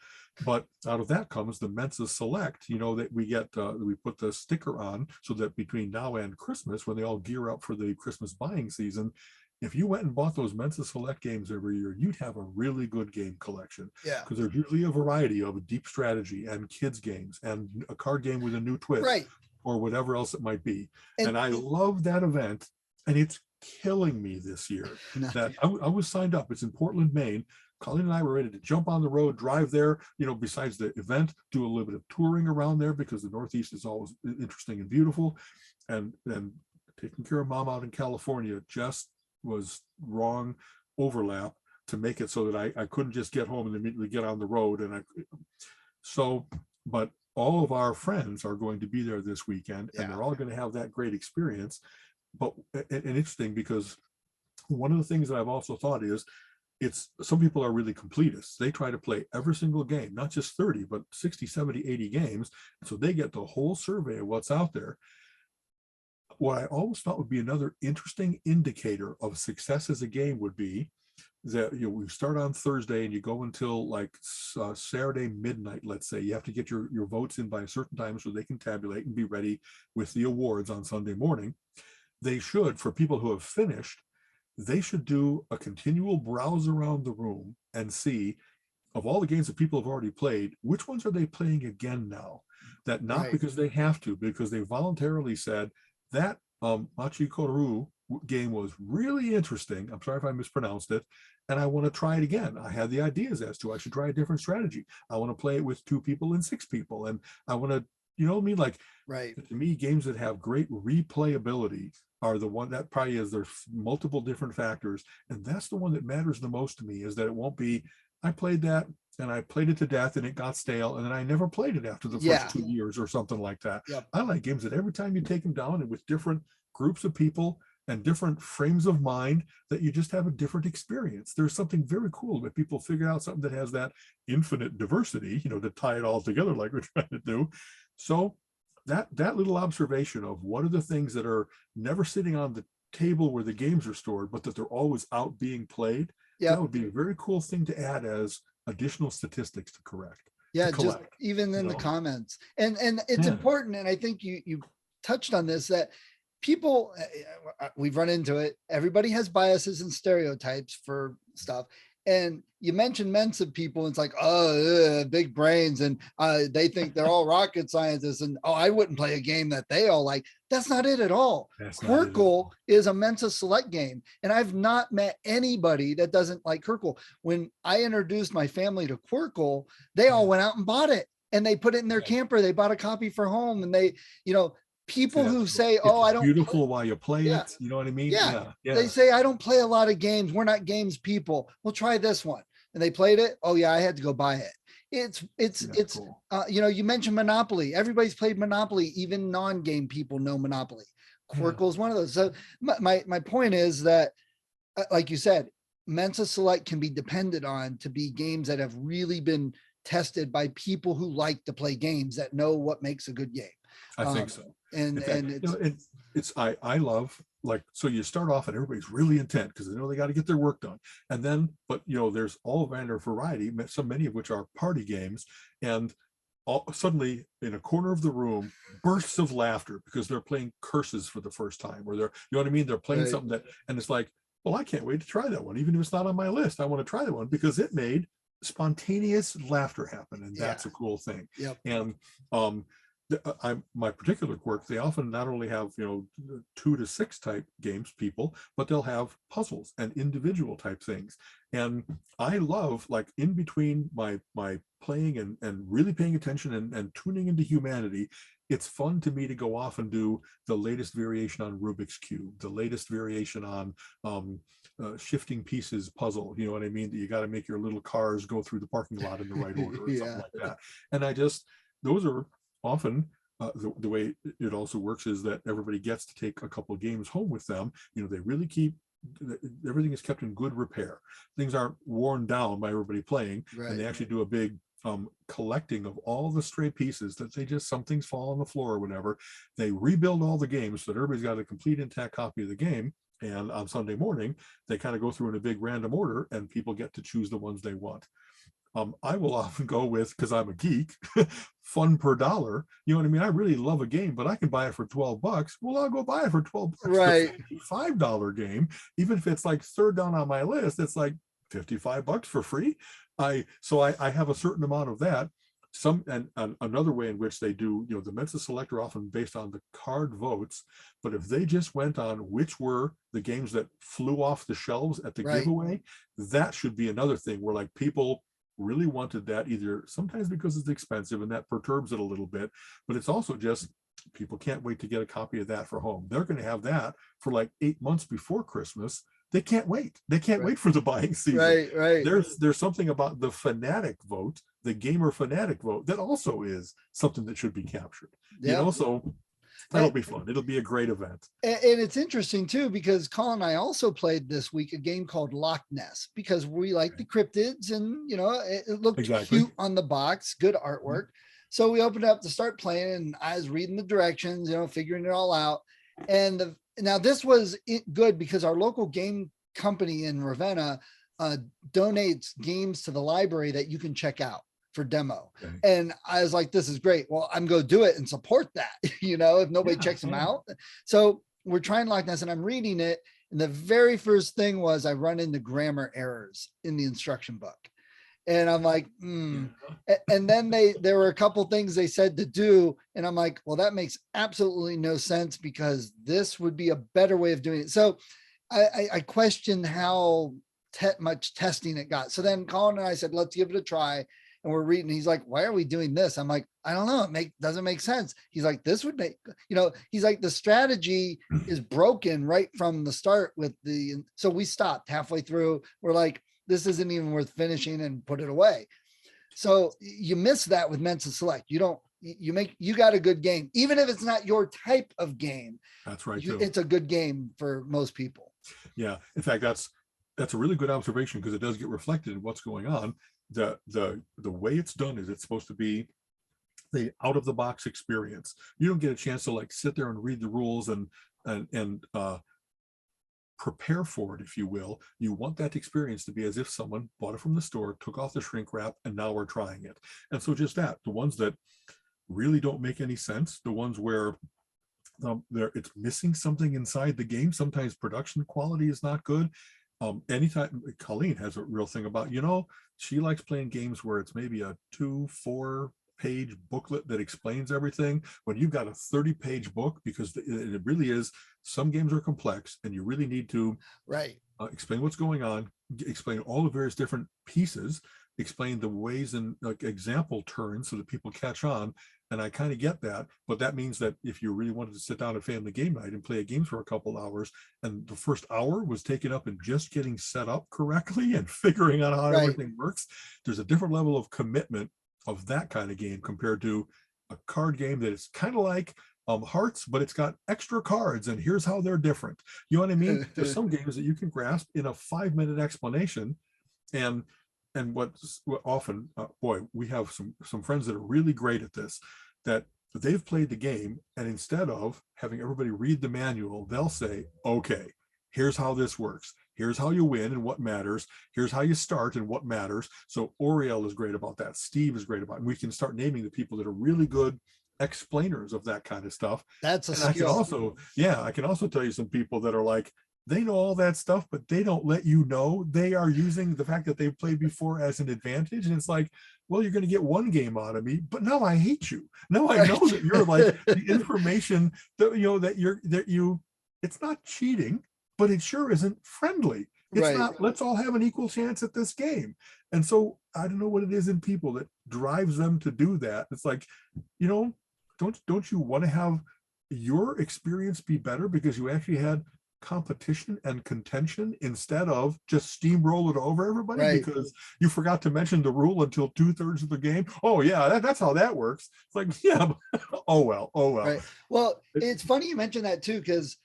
but out of that comes the Mensa Select, you know, that we get, we put the sticker on so that between now and Christmas, when they all gear up for the Christmas buying season, if you went and bought those Mensa Select games every year, you'd have a really good game collection. Yeah. Because there's usually a variety of deep strategy and kids games and a card game with a new twist, Right, or whatever else it might be. and I love that event, and it's killing me this year that I was signed up. It's in Portland, Maine. Colleen and I were ready to jump on the road, drive there, you know, besides the event, do a little bit of touring around there because the Northeast is always interesting and beautiful. And taking care of mom out in California just was wrong overlap to make it so that I couldn't just get home and immediately get on the road. But all of our friends are going to be there this weekend, and they're all going to have that great experience. But and interesting, because one of the things that I've also thought is, some people are really completists. They try to play every single game, not just 30, but 60, 70, 80 games. So they get the whole survey of what's out there. What I always thought would be another interesting indicator of success as a game would be that we start on Thursday and you go until like Saturday midnight, let's say. You have to get your votes in by a certain time so they can tabulate and be ready with the awards on Sunday morning. They should, for people who have finished, they should do a continual browse around the room and see, of all the games that people have already played, which ones are they playing again now? That not Right. because they have to, because they voluntarily said that Machi Koru game was really interesting. I'm sorry if I mispronounced it. And I want to try it again. I had the ideas as to I should try a different strategy. I want to play it with 2 people and 6 people. And I want to, you know what I mean? Like, Right. to me, games that have great replayability are the one that probably is, there's multiple different factors. And that's the one that matters the most to me, is that it won't be, I played that and I played it to death and it got stale and then I never played it after the Yeah. first 2 years or something like that. Yep. I like games that every time you take them down and with different groups of people and different frames of mind, that you just have a different experience. There's something very cool that people figure out something that has that infinite diversity, you know, to tie it all together like we're trying to do. So that little observation of what are the things that are never sitting on the table where the games are stored, but that they're always out being played, Yep. that would be a very cool thing to add as additional statistics to correct. Yeah, to just collect, even in you the know? comments. And it's Yeah. important, and I think you touched on this, that people, we've run into it. Everybody has biases and stereotypes for stuff. And you mentioned Mensa people, and it's like, oh, big brains, and they think they're all rocket scientists, and oh, I wouldn't play a game that they all like. That's not it at all. That's not it at Quirkle all. is a Mensa select game, and I've not met anybody that doesn't like Quirkle. When I introduced my family to Quirkle, they all went out and bought it, and they put it in their Right. camper. They bought a copy for home, and they, people Yeah, who so say, oh, I it's don't beautiful while you play Yeah. it. You know what I mean? Yeah. Yeah. They say, I don't play a lot of games. We're not games people. We'll try this one. And they played it. Oh yeah, I had to go buy it. It's cool. You mentioned Monopoly. Everybody's played Monopoly. Even non-game people know Monopoly. Quirkle is one of those. So my point is that, like you said, Mensa Select can be depended on to be games that have really been tested by people who like to play games, that know what makes a good game. I think so. And In fact, and you it's know, it's I love, like, so you start off and everybody's really intent because they know they got to get their work done, and then but there's all manner of variety, so many of which are party games, and suddenly in a corner of the room, bursts of laughter because they're playing curses for the first time, or they're, you know what I mean, they're playing Right. something that, and it's like, well, I can't wait to try that one, even if it's not on my list. I want to try that one because it made spontaneous laughter happen, and that's Yeah. a cool thing. Yep. And my particular quirk, they often not only have 2 to 6 type games people, but they'll have puzzles and individual type things. And I love, like, in between my playing and really paying attention and tuning into humanity, it's fun to me to go off and do the latest variation on Rubik's Cube, the latest variation on shifting pieces puzzle, you know what I mean, that you got to make your little cars go through the parking lot in the right order or something like that. And those are often the way it also works is that everybody gets to take a couple of games home with them. They really keep, everything is kept in good repair. Things aren't worn down by everybody playing. Right. And they actually do a big collecting of all the stray pieces that some things fall on the floor or whatever. They rebuild all the games so that everybody's got a complete intact copy of the game. And on Sunday morning, they kind of go through in a big random order and people get to choose the ones they want. I will often go with, because I'm a geek, fun per dollar. You know what I mean? I really love a game, but I can buy it for $12. Well, I'll go buy it for $12. Right. The $55 game, even if it's like third down on my list, it's like $55 for free. I have a certain amount of that. And another way in which they do, the Mensa Select are often based on the card votes, but if they just went on which were the games that flew off the shelves at the Right. giveaway, that should be another thing where, like, people really wanted that, either sometimes because it's expensive and that perturbs it a little bit, but it's also just people can't wait to get a copy of that for home. They're going to have that for like 8 months before Christmas. They can't wait. They can't wait for the buying season. Right. There's something about the fanatic vote, the gamer fanatic vote, that also is something that should be captured. Yeah. So that'll be fun. It'll be a great event. And it's interesting too, because Colin and I also played this week a game called Loch Ness, because we like the cryptids, and it looked cute on the box, good artwork. So we opened up to start playing, and I was reading the directions, figuring it all out. And now this was good because our local game company in Ravenna donates games to the library that you can check out for demo. Okay. And I was like, this is great. Well, I'm going to do it and support that, if nobody checks them out. So we're trying Loch Ness and I'm reading it. And the very first thing was I run into grammar errors in the instruction book. And I'm like, And then there were a couple things they said to do. And I'm like, well, that makes absolutely no sense because this would be a better way of doing it. So I questioned how much testing it got. So then Colin and I said, let's give it a try. And we're reading. He's like, why are we doing this? I'm like, I don't know. It doesn't make sense. He's like, this would make, he's like, the strategy is broken right from the start so we stopped halfway through. We're like, this isn't even worth finishing and put it away. So you miss that with Mensa Select. You got a good game, even if it's not your type of game. That's right. It's a good game for most people. Yeah. In fact, that's a really good observation because it does get reflected in what's going on. The way it's done is it's supposed to be the out of the box experience. You don't get a chance to like sit there and read the rules and prepare for it, if you will. You want that experience to be as if someone bought it from the store, took off the shrink wrap, and now we're trying it. And so just that, the ones that really don't make any sense, the ones where it's missing something inside the game. Sometimes production quality is not good. Anytime Colleen has a real thing about, she likes playing games where it's maybe a 2-4 page booklet that explains everything when you've got a 30-page book, because it really is. Some games are complex and you really need to explain what's going on, explain all the various different pieces, explain the ways and like example turns so that people catch on. And I kind of get that, but that means that if you really wanted to sit down at family game night and play a game for a couple hours, and the first hour was taken up in just getting set up correctly and figuring out how everything works, there's a different level of commitment of that kind of game compared to a card game that is kind of like Hearts, but it's got extra cards and here's how they're different. You know what I mean? There's some games that you can grasp in a 5-minute explanation, and what often, we have some friends that are really great at this, that they've played the game, and instead of having everybody read the manual, they'll say, okay, here's how this works. Here's how you win and what matters. Here's how you start and what matters. So Oriel is great about that. Steve is great about it. And we can start naming the people that are really good explainers of that kind of stuff. That's a skill. I can also tell you some people that are like, they know all that stuff, but they don't let you know. They are using the fact that they've played before as an advantage. And it's like, well, you're going to get one game out of me, but now I hate you. Now I know that you're like the information that it's not cheating, but it sure isn't friendly. It's not, let's all have an equal chance at this game. And so I don't know what it is in people that drives them to do that. It's like, don't you want to have your experience be better because you actually had competition and contention instead of just steamroll it over everybody because you forgot to mention the rule until 2/3 of the game? Oh yeah, that's how that works. It's like, yeah, oh well. Well, it's funny you mentioned that too, because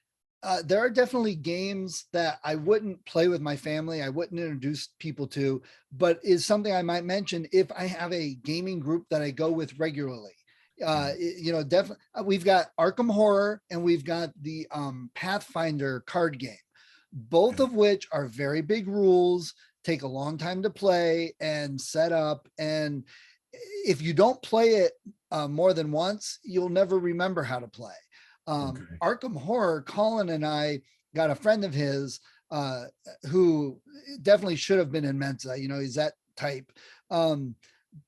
there are definitely games that I wouldn't play with my family. I wouldn't introduce people to, but is something I might mention if I have a gaming group that I go with regularly. Definitely we've got Arkham Horror and we've got the Pathfinder card game, both of which are very big rules, take a long time to play and set up. And if you don't play it more than once, you'll never remember how to play. Arkham Horror, Colin and I got a friend of his who definitely should have been in Mensa. He's that type.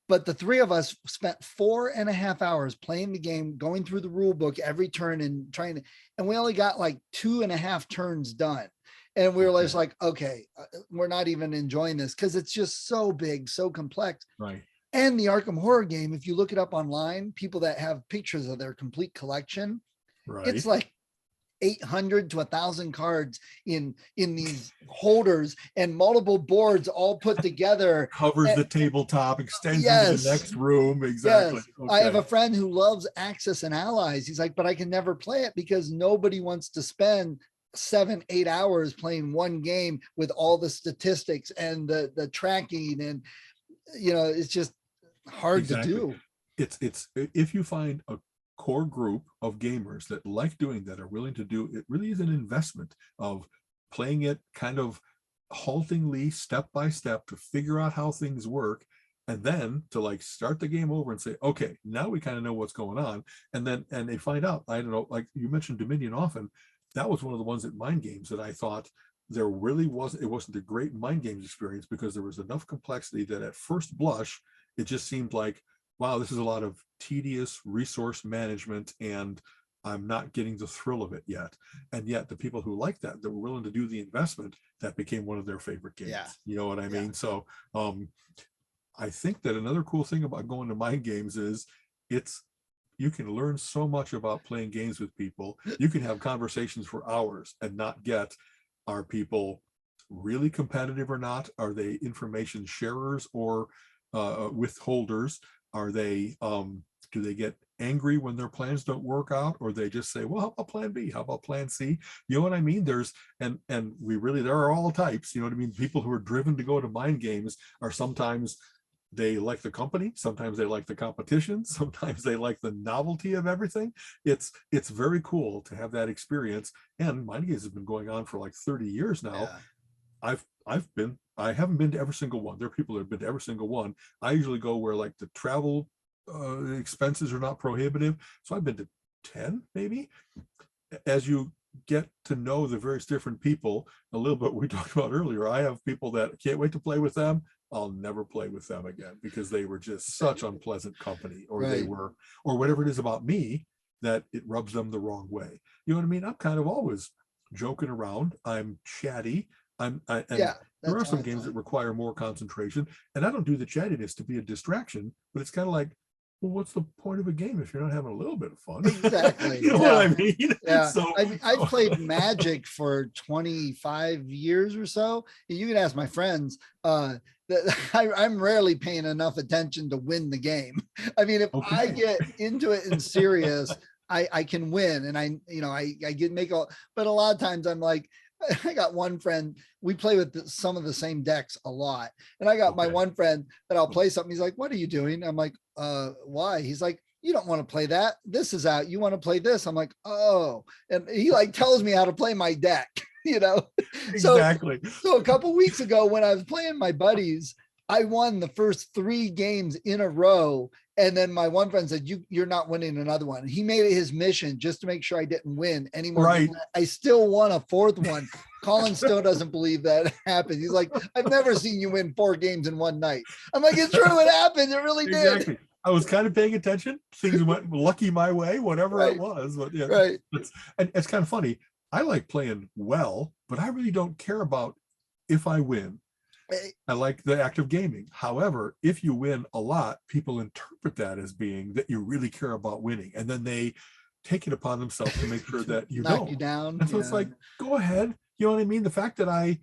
But the three of us spent 4.5 hours playing the game, going through the rule book every turn and and we only got like 2.5 turns done. And we were just like, okay, we're not even enjoying this because it's just so big, so complex. Right. And the Arkham Horror game, if you look it up online, people that have pictures of their complete collection, it's like 800 to 1,000 cards in these holders and multiple boards all put together. Covers the tabletop, extends into the next room. Exactly. Yes. I have a friend who loves Axis and Allies. He's like, but I can never play it because nobody wants to spend 7-8 hours playing one game with all the statistics and the tracking. And, it's just hard to do. It's if you find a core group of gamers that like doing that, are willing to do it, really is an investment of playing it kind of haltingly, step by step, to figure out how things work, and then to like start the game over and say, okay, now we kind of know what's going on. And then, and they find out, I don't know, like you mentioned Dominion often, that was one of the ones at Mind Games that I thought there really wasn't, it wasn't a great Mind Games experience, because there was enough complexity that at first blush, it just seemed like, wow, this is a lot of tedious resource management, and I'm not getting the thrill of it yet. And yet the people who like that were willing to do the investment, that became one of their favorite games. Yeah. You know what I mean? Yeah. So I think that another cool thing about going to Mind Games is you can learn so much about playing games with people. You can have conversations for hours and not get, are people really competitive or not? Are they information sharers or withholders? Are they, do they get angry when their plans don't work out, or they just say, well, how about plan B? How about plan C? You know what I mean? There's, and we really, there are all types, you know what I mean? People who are driven to go to Mind Games are sometimes, they like the company, sometimes they like the competition, sometimes they like the novelty of everything. It's very cool to have that experience. And Mind Games has been going on for like 30 years now. Yeah. I haven't been to every single one. There are people that have been to every single one. I usually go where like the travel expenses are not prohibitive. So I've been to 10 maybe. As you get to know the various different people a little bit, we talked about earlier, I have people that I can't wait to play with them. I'll never play with them again because they were just such unpleasant company, or they were, or whatever it is about me that it rubs them the wrong way. You know what I mean? I'm kind of always joking around. I'm chatty. And there are some games that require more concentration, and I don't do the chattiness to be a distraction, but it's kind of like, well, what's the point of a game if you're not having a little bit of fun? Exactly. You know what I mean? Yeah. So I've played Magic for 25 years or so. You can ask my friends. I'm rarely paying enough attention to win the game. I mean, if I get into it in serious, I can win, and I get make all. But a lot of times I'm like, I got one friend, we play with some of the same decks a lot. And I got my one friend that I'll play something. He's like, what are you doing? I'm like, why? He's like, you don't want to play that. This is out. You want to play this. I'm like, oh, and he like tells me how to play my deck, you know? Exactly. So a couple weeks ago when I was playing my buddies, I won the first 3 games in a row. And then my one friend said, you're not winning another one. He made it his mission just to make sure I didn't win anymore. Right. I still won a 4th one. Colin still doesn't believe that happened. He's like, I've never seen you win 4 games in one night. I'm like, it's true. It happened. It really did. I was kind of paying attention. Things went lucky my way, whatever it was. But yeah, it's kind of funny. I like playing well, but I really don't care about if I win. I like the act of gaming. However, if you win a lot, people interpret that as being that you really care about winning, and then they take it upon themselves to make sure that you knock don't. you down. And so it's like, go ahead. You know what I mean? The fact that I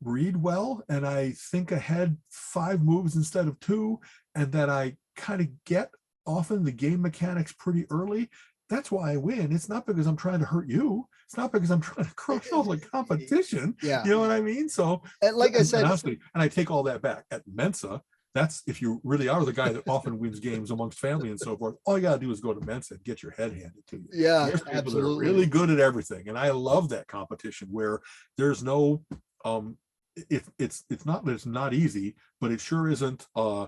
read well and I think ahead 5 moves instead of 2, and that I kind of get often the game mechanics pretty early, that's why I win. It's not because I'm trying to hurt you. It's not because I'm trying to crush all the competition. Yeah. You know what I mean? So, and like I said, honestly, and I take all that back. At Mensa, that's if you really are the guy that often wins games amongst family and so forth, all you gotta do is go to Mensa and get your head handed to you. Yeah, there's people absolutely. that are really good at everything. And I love that competition where there's no it's not that it's not easy, but it sure isn't a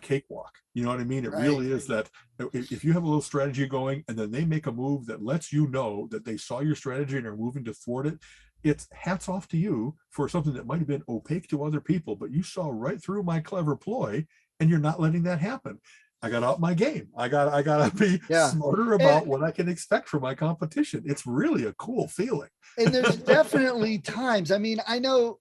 cakewalk. You know what I mean? It really is that if you have a little strategy going and then they make a move that lets you know that they saw your strategy and are moving to thwart it, it's hats off to you for something that might have been opaque to other people, but you saw right through my clever ploy and you're not letting that happen. I got out my game. I gotta be smarter about what I can expect from my competition. It's really a cool feeling. And there's definitely times, I mean, I know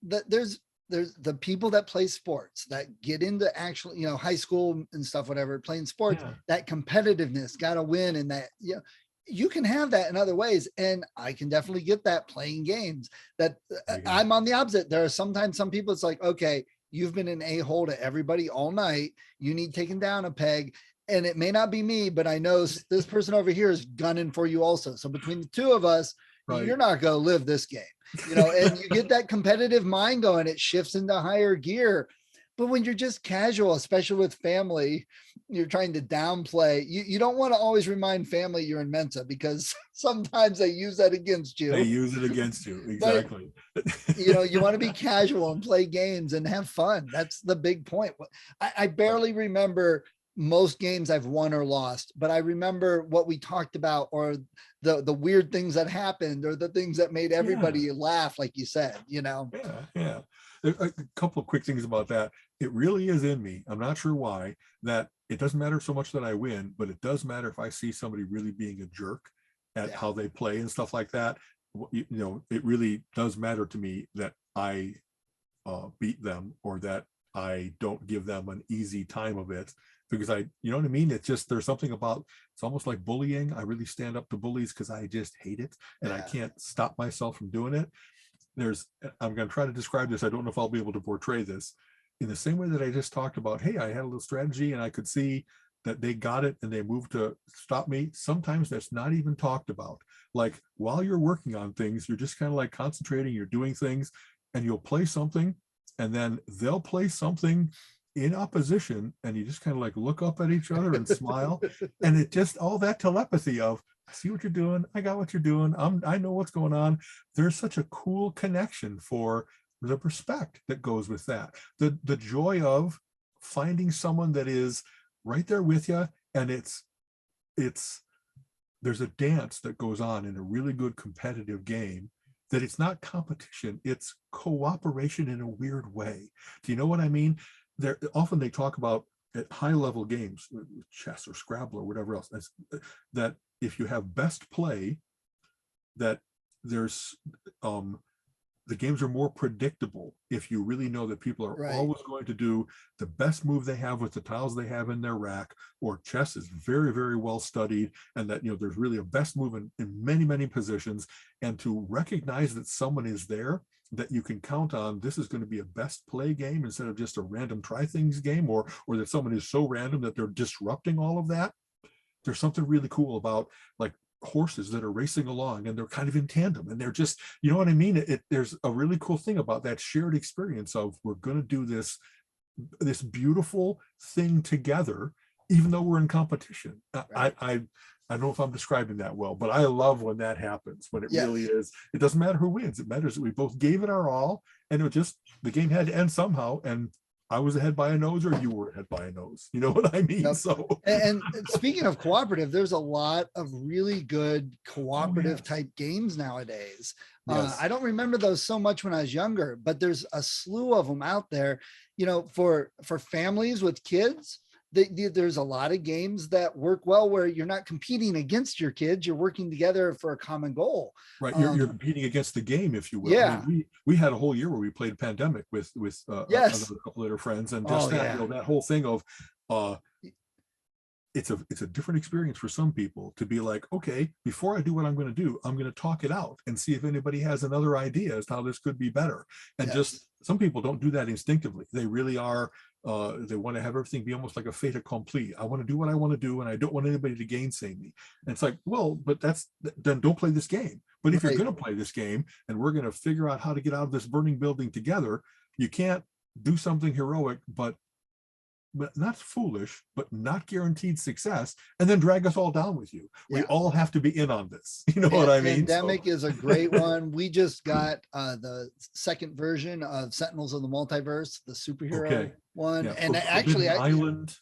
that there's the people that play sports that get into actual, high school and stuff, whatever, playing sports, that competitiveness, got to win. And that, you can have that in other ways. And I can definitely get that playing games. That I'm on the opposite. There are sometimes some people, it's like, okay, you've been an a-hole to everybody all night. You need taken down a peg. And it may not be me, but I know this person over here is gunning for you also. So between the two of us, you're not going to live this game, and you get that competitive mind going, it shifts into higher gear. But when you're just casual, especially with family, you're trying to downplay. You don't want to always remind family you're in Mensa, because sometimes they use that against They you. use it against you. But Exactly. you want to be casual and play games and have fun. That's the big point. I barely remember most games I've won or lost, but I remember what we talked about, or the weird things that happened, or the things that made everybody laugh, like you said. Yeah. A couple of quick things about that. It really is in me. I'm not sure why, that it doesn't matter so much that I win, but it does matter if I see somebody really being a jerk at how they play and stuff like that. It really does matter to me that I beat them, or that I don't give them an easy time of it, because you know what I mean? It's just, there's something about, it's almost like bullying. I really stand up to bullies because I just hate it, and I can't stop myself from doing it. I'm going to try to describe this. I don't know if I'll be able to portray this in the same way that I just talked about. Hey, I had a little strategy and I could see that they got it and they moved to stop me. Sometimes that's not even talked about. Like, while you're working on things, you're just kind of like concentrating, you're doing things, and you'll play something, and then they'll play something in opposition, and you just kind of like look up at each other and smile. And it just, all that telepathy of, I see what you're doing, I got what you're doing, I know what's going on. There's such a cool connection for the respect that goes with that. The joy of finding someone that is right there with you, and it's there's a dance that goes on in a really good competitive game, that it's not competition, it's cooperation in a weird way. Do you know what I mean? Often they talk about, at high level games, chess or Scrabble or whatever else, that if you have best play, that there's the games are more predictable if you really know that people are always going to do the best move they have with the tiles they have in their rack. Or chess is very, very well studied, and that there's really a best move in many, many positions. And to recognize that someone is there that you can count on, this is going to be a best play game instead of just a random try things game, or that someone is so random that they're disrupting all of that. There's something really cool about, like, horses that are racing along and they're kind of in tandem, and they're just, you know what I mean? There's a really cool thing about that shared experience of, we're going to do this beautiful thing together, even though we're in competition. I don't know if I'm describing that well, but I love when that happens, when it really is, it doesn't matter who wins. It matters that we both gave it our all, and the game had to end somehow, and I was ahead by a nose, or you were ahead by a nose. You know what I mean? So, and speaking of cooperative, there's a lot of really good cooperative type games nowadays. I don't remember those so much when I was younger, but there's a slew of them out there, for families with kids. There's a lot of games that work well, where you're not competing against your kids, you're working together for a common goal. Right, you're competing against the game, if you will. Yeah, I mean, we had a whole year where we played Pandemic with another couple of their friends, and just that whole thing of it's a different experience for some people to be like, okay, before I do what I'm going to do, I'm going to talk it out and see if anybody has another idea as to how this could be better. And just, some people don't do that instinctively. They really are. They want to have everything be almost like a fait accompli. I want to do what I want to do, and I don't want anybody to gainsay me. And it's like, well, but then don't play this game. But if you're going to play this game, and we're going to figure out how to get out of this burning building together, you can't do something heroic, but not foolish, but not guaranteed success, and then drag us all down with you. We all have to be in on this. You know what I mean? Pandemic is a great one. We just got the second version of Sentinels of the Multiverse, the superhero one. Yeah, and actually, Island.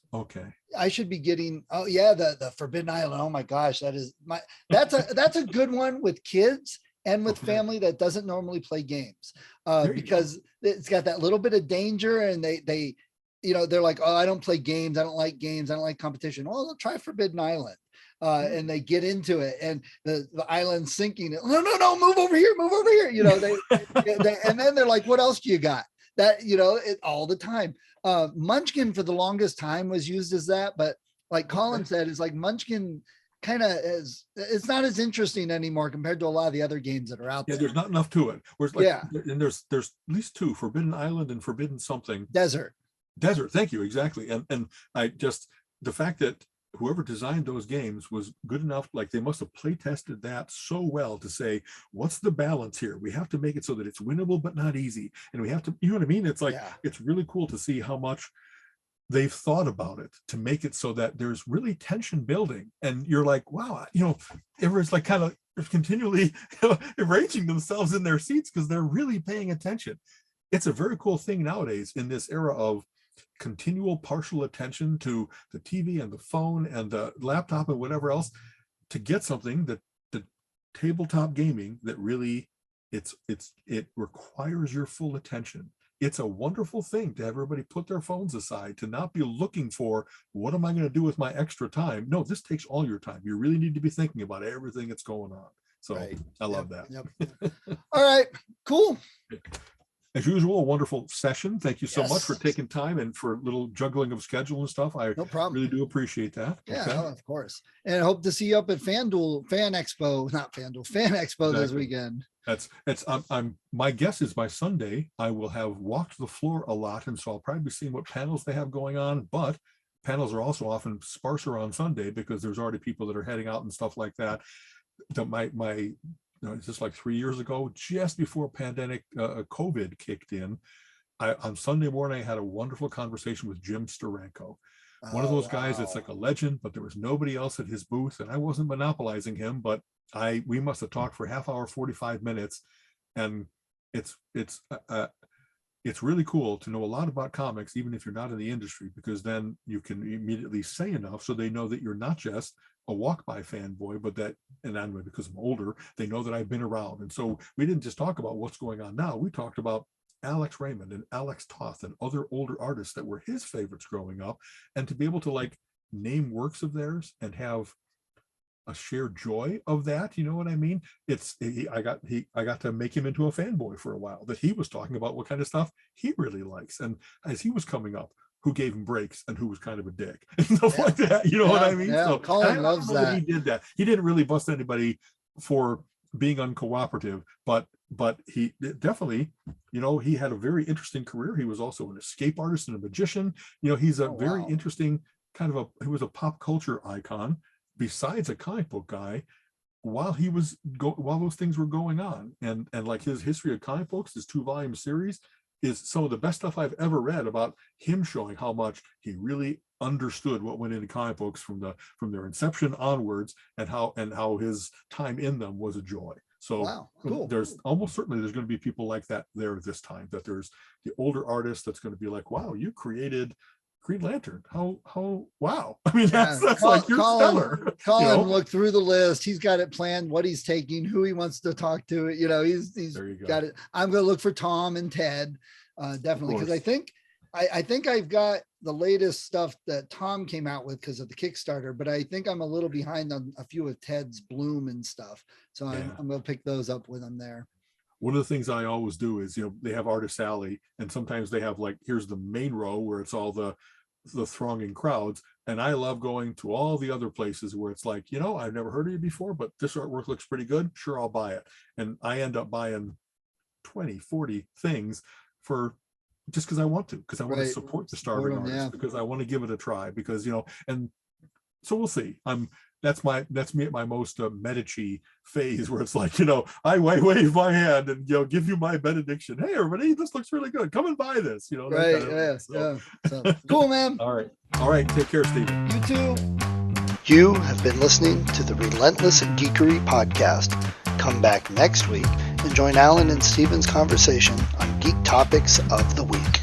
I should be getting. Oh yeah, the Forbidden Island. Oh my gosh, that's a good one with kids and with family that doesn't normally play games, because it's got that little bit of danger, and they they're like, oh, I don't play games. I don't like games. I don't like competition. Well, they'll try Forbidden Island. And they get into it, and the island sinking. No, move over here. And then they're like, what else do you got? That, all the time. Munchkin for the longest time was used as that. But like Colin said, is like Munchkin kind of it's not as interesting anymore compared to a lot of the other games that are out there. Yeah, there's not enough to it. Whereas and there's at least two, Forbidden Island and Forbidden something. Desert, thank you, exactly. And I just, the fact that whoever designed those games was good enough, like they must have play tested that so well to say, what's the balance here? We have to make it so that it's winnable but not easy, and we have to, you know what I mean? It's like, it's really cool to see how much they've thought about it to make it so that there's really tension building, and you're like, wow, everyone's like kind of continually arranging themselves in their seats because they're really paying attention. It's a very cool thing nowadays in this era of continual partial attention to the TV and the phone and the laptop and whatever else, to get something that the tabletop gaming that really it requires your full attention. It's a wonderful thing to have everybody put their phones aside, to not be looking for what am I going to do with my extra time. No, this takes all your time. You really need to be thinking about everything that's going on. So right. I love that. Yep. All right, cool. As usual, a wonderful session. Thank you so much for taking time and for a little juggling of schedule and stuff. I no problem. Really do appreciate that. Yeah, okay. Of course. And I hope to see you up at Fan Expo this weekend. I'm my guess is by Sunday, I will have walked the floor a lot. And so I'll probably be seeing what panels they have going on, but panels are also often sparser on Sunday because there's already people that are heading out and stuff like that. Just like 3 years ago, just before pandemic COVID kicked in, on Sunday morning, I had a wonderful conversation with Jim Steranko, one of those guys that's like a legend, but there was nobody else at his booth, and I wasn't monopolizing him, but we must have talked for half hour, 45 minutes, and it's really cool to know a lot about comics, even if you're not in the industry, because then you can immediately say enough so they know that you're not just a walk-by fanboy, but that, and anyway, because I'm older, they know that I've been around. And so we didn't just talk about what's going on now. We talked about Alex Raymond and Alex Toth and other older artists that were his favorites growing up, and to be able to like name works of theirs and have a shared joy of that, you know what I mean? I got to make him into a fanboy for a while, that he was talking about what kind of stuff he really likes, and as he was coming up, who gave him breaks and who was kind of a dick and stuff like that, you know what I mean? Yeah. So Colin loves that. He did that. He didn't really bust anybody for being uncooperative, but he definitely, he had a very interesting career. He was also an escape artist and a magician. He's a very interesting he was a pop culture icon besides a comic book guy while those things were going on. And like his history of comic books, his 2-volume series, is some of the best stuff I've ever read about him, showing how much he really understood what went into comic books from their inception onwards, and how his time in them was a joy. So cool. There's almost certainly there's going to be people like that there this time, that there's the older artist that's going to be like, wow, you created Green Lantern. How wow. I mean, that's like, you're stellar. Colin looked through the list. He's got it planned, what he's taking, who he wants to talk to. He's got it. I'm going to look for Tom and Ted, definitely, because I think I've got the latest stuff that Tom came out with because of the Kickstarter, but I think I'm a little behind on a few of Ted's Bloom and stuff. So I'm going to pick those up with him there. One of the things I always do is, they have Artist Alley, and sometimes they have like, here's the main row where it's all the thronging crowds. And I love going to all the other places where it's like, I've never heard of you before, but this artwork looks pretty good. Sure, I'll buy it. And I end up buying 20, 40 things just because I want to, because I want to support the starving artists, because I want to give it a try, because, and so we'll see. That's me at my most Medici phase, where it's like, I wave my hand and give you my benediction. Hey everybody, this looks really good. Come and buy this. So, cool, man. All right. Take care, Stephen. You too. You have been listening to the Relentless Geekery podcast. Come back next week and join Alan and Stephen's conversation on geek topics of the week.